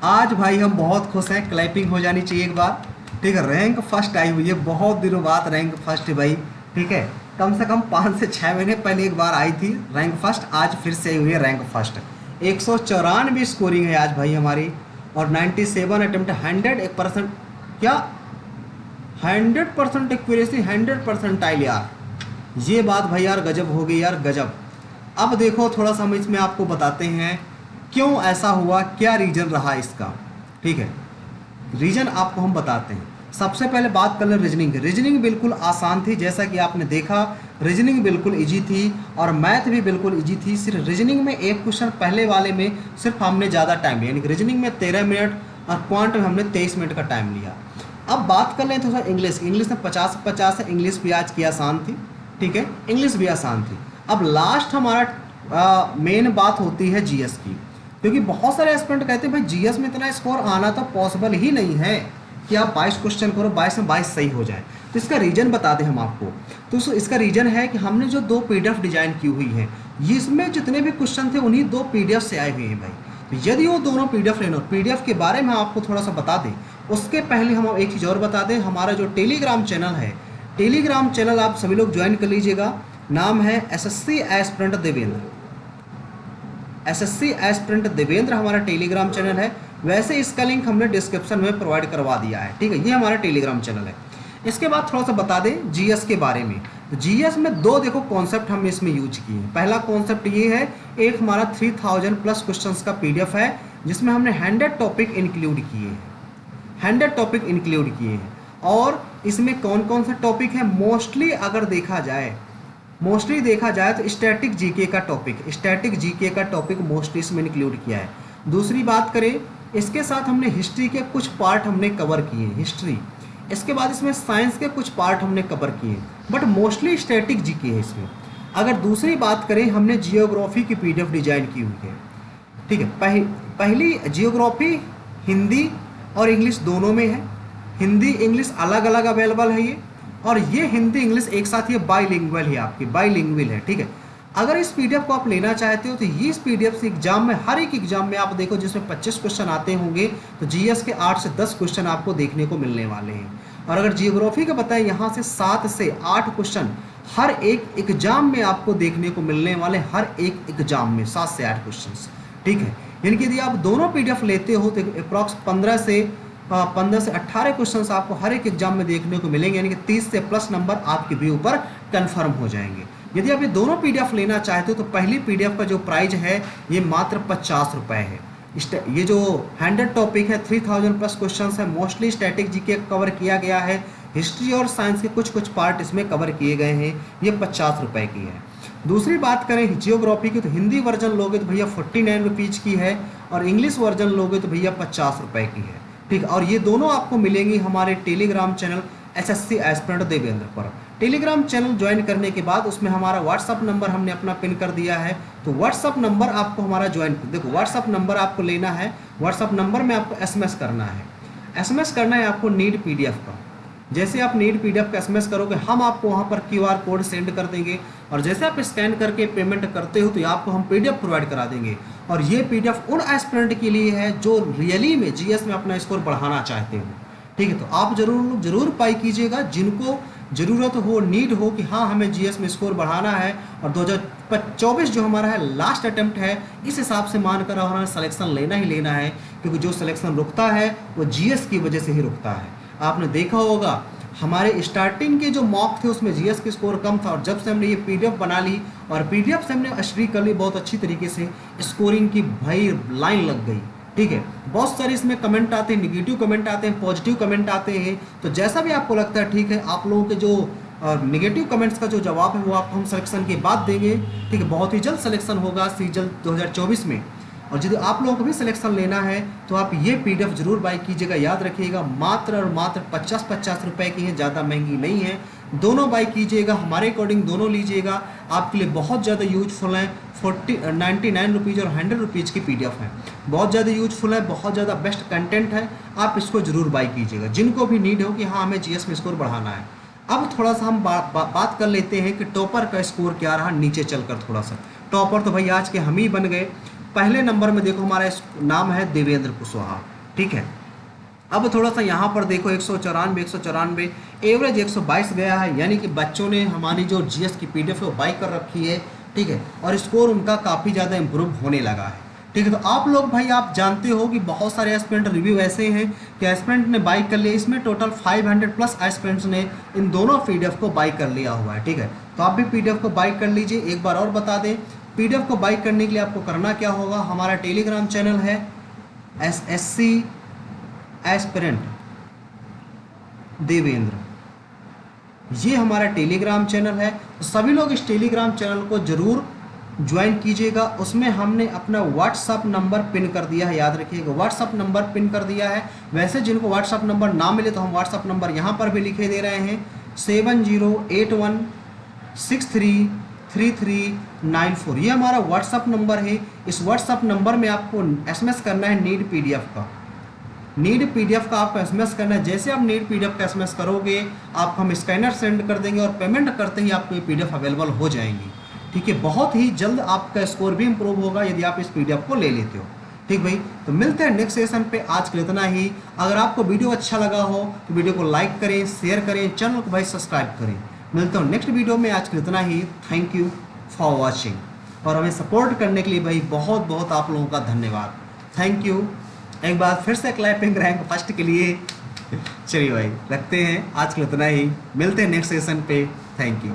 आज भाई हम बहुत खुश हैं, क्लैपिंग हो जानी चाहिए एक बार, ठीक है। रैंक फर्स्ट आई हुई है, बहुत दिनों बाद रैंक फर्स्ट है भाई, ठीक है। कम से कम 5 से 6 महीने पहले एक बार आई थी रैंक फर्स्ट, आज फिर से आई हुई है रैंक फर्स्ट। 194 स्कोरिंग है आज भाई हमारी, और 97 अटेम्प्ट, 100% क्या 100% एक्यूरेसी, 100% यार। ये बात भाई यार गजब हो गई यार, गजब। अब देखो थोड़ा सा हम इसमें आपको बताते हैं क्यों ऐसा हुआ, क्या रीज़न रहा इसका, ठीक है। रीज़न आपको हम बताते हैं। सबसे पहले बात कर लें रीजनिंग। रीजनिंग बिल्कुल आसान थी, जैसा कि आपने देखा रीजनिंग बिल्कुल इजी थी, और मैथ भी बिल्कुल इजी थी। सिर्फ रीजनिंग में एक क्वेश्चन पहले वाले में सिर्फ हमने ज़्यादा टाइम लिया, यानी कि रीजनिंग में 13 मिनट और क्वांट में हमने 23 मिनट का टाइम लिया। अब बात कर लें थोड़ा इंग्लिश। इंग्लिश में 50-50 है, इंग्लिश भी आज की आसान थी, ठीक है, इंग्लिश भी आसान थी। अब लास्ट हमारा मेन बात होती है जीएस की, क्योंकि बहुत सारे एस्पिरेंट कहते हैं भाई जीएस में इतना स्कोर आना तो पॉसिबल ही नहीं है कि आप 22 क्वेश्चन करो, 22 में 22 सही हो जाए। तो इसका रीज़न बता दें हम आपको। तो इसका रीज़न है कि हमने जो 2 पीडीएफ डिजाइन की हुई है, इसमें जितने भी क्वेश्चन थे उन्हीं 2 पीडीएफ से आए हुए हैं भाई। तो यदि वो दोनों पीडीएफ लेना, पीडीएफ के बारे में आपको थोड़ा सा बता दें, उसके पहले हम एक चीज़ और बता दें। हमारा जो टेलीग्राम चैनल है, टेलीग्राम चैनल आप सभी लोग ज्वाइन कर लीजिएगा। नाम है SSC aspirant Devendra. SSC aspirant Devendra हमारा टेलीग्राम चैनल है। वैसे इसका लिंक हमने डिस्क्रिप्शन में प्रोवाइड करवा दिया है, ठीक है। ये हमारा टेलीग्राम चैनल है। इसके बाद थोड़ा सा बता दें जीएस के बारे में। तो जीएस में 2 देखो कॉन्सेप्ट हमने इसमें यूज किए हैं। पहला कॉन्सेप्ट ये है, एक हमारा 3000 प्लस क्वेश्चंस का पीडीएफ है, जिसमें हमने 100 टॉपिक इंक्लूड किए हैं, 100 टॉपिक इंक्लूड किए हैं। और इसमें कौन कौन से टॉपिक है, मोस्टली अगर देखा जाए तो स्टैटिक जीके का टॉपिक मोस्टली इसमें इंक्लूड किया है। दूसरी बात करें, इसके साथ हमने हिस्ट्री के कुछ पार्ट हमने कवर किए हैं, हिस्ट्री। इसके बाद इसमें साइंस के कुछ पार्ट हमने कवर किए हैं, बट मोस्टली स्टैटिक जीके है इसमें। अगर दूसरी बात करें, हमने जियोग्राफी की पीडीएफ डिजाइन की हुई है, ठीक है। पहली जियोग्राफी हिंदी और इंग्लिश दोनों में है। हिंदी इंग्लिश अलग अलग अवेलेबल है ये, और ये हिंदी इंग्लिश एक साथ ये बाईलिंगुअल है, आपकी बाईलिंगुअल है, ठीक है। अगर इस पीडीएफ को आप लेना चाहते हो तो ये इस पीडीएफ से एग्जाम में, हर एक एग्जाम में आप देखो जिसमें 25 क्वेश्चन आते होंगे, तो जीएस के 8 से 10 क्वेश्चन आपको देखने को मिलने वाले हैं। और अगर जियोग्राफी का बताएं, यहाँ से 7 से 8 क्वेश्चन हर एक एग्जाम में आपको देखने को मिलने वाले, हर एक एग्जाम में 7 से 8 क्वेश्चन, ठीक है। यानी कि यदि आप दोनों पीडीएफ लेते हो तो अप्रॉक्स 15 से 18 क्वेश्चंस आपको हर एक एग्जाम में देखने को मिलेंगे, यानी कि 30 से प्लस नंबर आपके भी ऊपर कंफर्म हो जाएंगे। यदि आप ये दोनों पीडीएफ लेना चाहते हो तो पहली पीडीएफ का जो प्राइस है ये मात्र 50 रुपये है। ये जो 100 टॉपिक है, 3000 प्लस क्वेश्चंस है, मोस्टली स्टैटिक जीके कवर किया गया है, हिस्ट्री और साइंस के कुछ पार्ट इसमें कवर किए गए हैं, ये 50 रुपये की है। दूसरी बात करें जियोग्राफी की, तो हिंदी वर्जन लोगे तो भैया 49 रुपीज़ की है, और इंग्लिश वर्जन लोगे तो भैया 50 रुपये की है, ठीक। और ये दोनों आपको मिलेंगी हमारे telegram channel SSC aspirant Devendra पर। टेलीग्राम चैनल ज्वाइन करने के बाद उसमें हमारा व्हाट्सअप नंबर हमने अपना पिन कर दिया है, तो व्हाट्सअप नंबर आपको हमारा ज्वाइन, देखो व्हाट्सअप नंबर आपको लेना है, व्हाट्सअप नंबर में आपको एसएमएस करना है। एसएमएस करना है आपको नीड पीडीएफ का। जैसे आप नीड पीडीएफ का एसएमएस करोगे, हम आपको वहाँ पर क्यूआर कोड सेंड कर देंगे, और जैसे आप स्कैन करके पेमेंट करते हो तो आपको हम पीडीएफ प्रोवाइड करा देंगे। और ये पीडीएफ उन एस्पिरेंट के लिए है जो रियली में जीएस में अपना स्कोर बढ़ाना चाहते हो, ठीक है। तो आप जरूर पाई कीजिएगा, जिनको ज़रूरत हो, नीड हो कि हाँ हमें जीएस में स्कोर बढ़ाना है, और 2024 जो हमारा है लास्ट अटेम्प्ट है, इस हिसाब से मानकर हमें सिलेक्शन लेना ही लेना है, क्योंकि जो सिलेक्शन रुकता है वो जीएस की वजह से ही रुकता है। आपने देखा होगा हमारे स्टार्टिंग के जो मॉक थे उसमें जीएस के स्कोर कम था, और जब से हमने ये पीडीएफ बना ली और पीडीएफ से हमने स्टडी कर ली बहुत अच्छी तरीके से, स्कोरिंग की भाई लाइन लग गई। ठीक है, बहुत सारे इसमें कमेंट आते हैं, निगेटिव कमेंट आते हैं, पॉजिटिव कमेंट आते हैं, तो जैसा भी आपको लगता है ठीक है, आप लोगों के जो निगेटिव कमेंट्स का जो जवाब है वो आपको हम सिलेक्शन के बाद देंगे। ठीक है, बहुत ही जल्द सिलेक्शन होगा सीजल 2024 में, और यदि आप लोगों को भी सिलेक्शन लेना है तो आप ये पीडीएफ जरूर बाय कीजिएगा। याद रखिएगा मात्र और मात्र 50-50 रुपए की है, ज़्यादा महंगी नहीं है। दोनों बाय कीजिएगा, हमारे अकॉर्डिंग दोनों लीजिएगा, आपके लिए बहुत ज़्यादा यूजफुल है। 99 रुपीज़ और 100 रुपीज़ की पीडीएफ है, बहुत ज़्यादा यूजफुल है, बहुत ज़्यादा बेस्ट कंटेंट है, आप इसको ज़रूर बाय कीजिएगा जिनको भी नीड हो कि हाँ हमें जीएस में स्कोर बढ़ाना है। अब थोड़ा सा हम बात कर लेते हैं कि टॉपर का स्कोर क्या रहा नीचे चलकर। थोड़ा सा टॉपर तो भाई आज के हम ही बन गए। पहले नंबर में देखो हमारा नाम है देवेंद्र कुशवाहा। ठीक है, अब थोड़ा सा यहाँ पर देखो 194 एवरेज 122 गया है, यानी कि बच्चों ने हमारी जो जीएस की पीडीएफ है वो बाई कर रखी है। ठीक है, और स्कोर उनका काफ़ी ज़्यादा इम्प्रूव होने लगा है। ठीक है, तो आप लोग भाई आप जानते हो कि बहुत सारे एस्पिरेंट रिव्यू ऐसे हैं कि एस्पिरेंट ने बाई कर लिया, इसमें टोटल 500 प्लस एस्पिरेंट्स ने इन दोनों पीडीएफ को बाई कर लिया हुआ है। ठीक है, तो आप भी पीडीएफ को बाई कर लीजिए। एक बार और बता दें, पीडीएफ को बाई करने के लिए आपको करना क्या होगा, हमारा टेलीग्राम चैनल है SSC एस्पिरेंट देवेंद्र, ये हमारा टेलीग्राम चैनल है। तो सभी लोग इस टेलीग्राम चैनल को जरूर ज्वाइन कीजिएगा। उसमें हमने अपना व्हाट्सअप नंबर पिन कर दिया है, याद रखिएगा व्हाट्सअप नंबर पिन कर दिया है। वैसे जिनको व्हाट्सअप नंबर ना मिले तो हम व्हाट्सअप नंबर यहाँ पर भी लिखे दे रहे हैं 7081633394, ये हमारा व्हाट्सअप नंबर है। इस व्हाट्सअप नंबर में आपको एसएमएस करना है नीड पीडीएफ का, नीड पीडीएफ का आपको एसएमएस करना है। जैसे आप नीड पीडीएफ का एसएमएस करोगे आपको हम स्कैनर सेंड कर देंगे और पेमेंट करते ही आपको ये पीडीएफ अवेलेबल हो जाएंगी। ठीक है, बहुत ही जल्द आपका स्कोर भी इंप्रूव होगा यदि आप इस पीडीएफ को ले लेते हो। ठीक भाई, तो मिलते हैं नेक्स्ट सेशन पे। आज के लिए इतना ही। अगर आपको वीडियो अच्छा लगा हो तो वीडियो को लाइक करें, शेयर करें, चैनल को भाई सब्सक्राइब करें। मिलता हूँ नेक्स्ट वीडियो में। आज के लिए इतना ही। थैंक यू फॉर वॉचिंग, और हमें सपोर्ट करने के लिए भाई बहुत बहुत आप लोगों का धन्यवाद। Thank you. एक बार फिर से क्लैपिंग रैंक फर्स्ट के लिए। चलिए भाई रखते हैं, आज के लिए इतना ही। मिलते हैं नेक्स्ट सेशन पे। Thank you.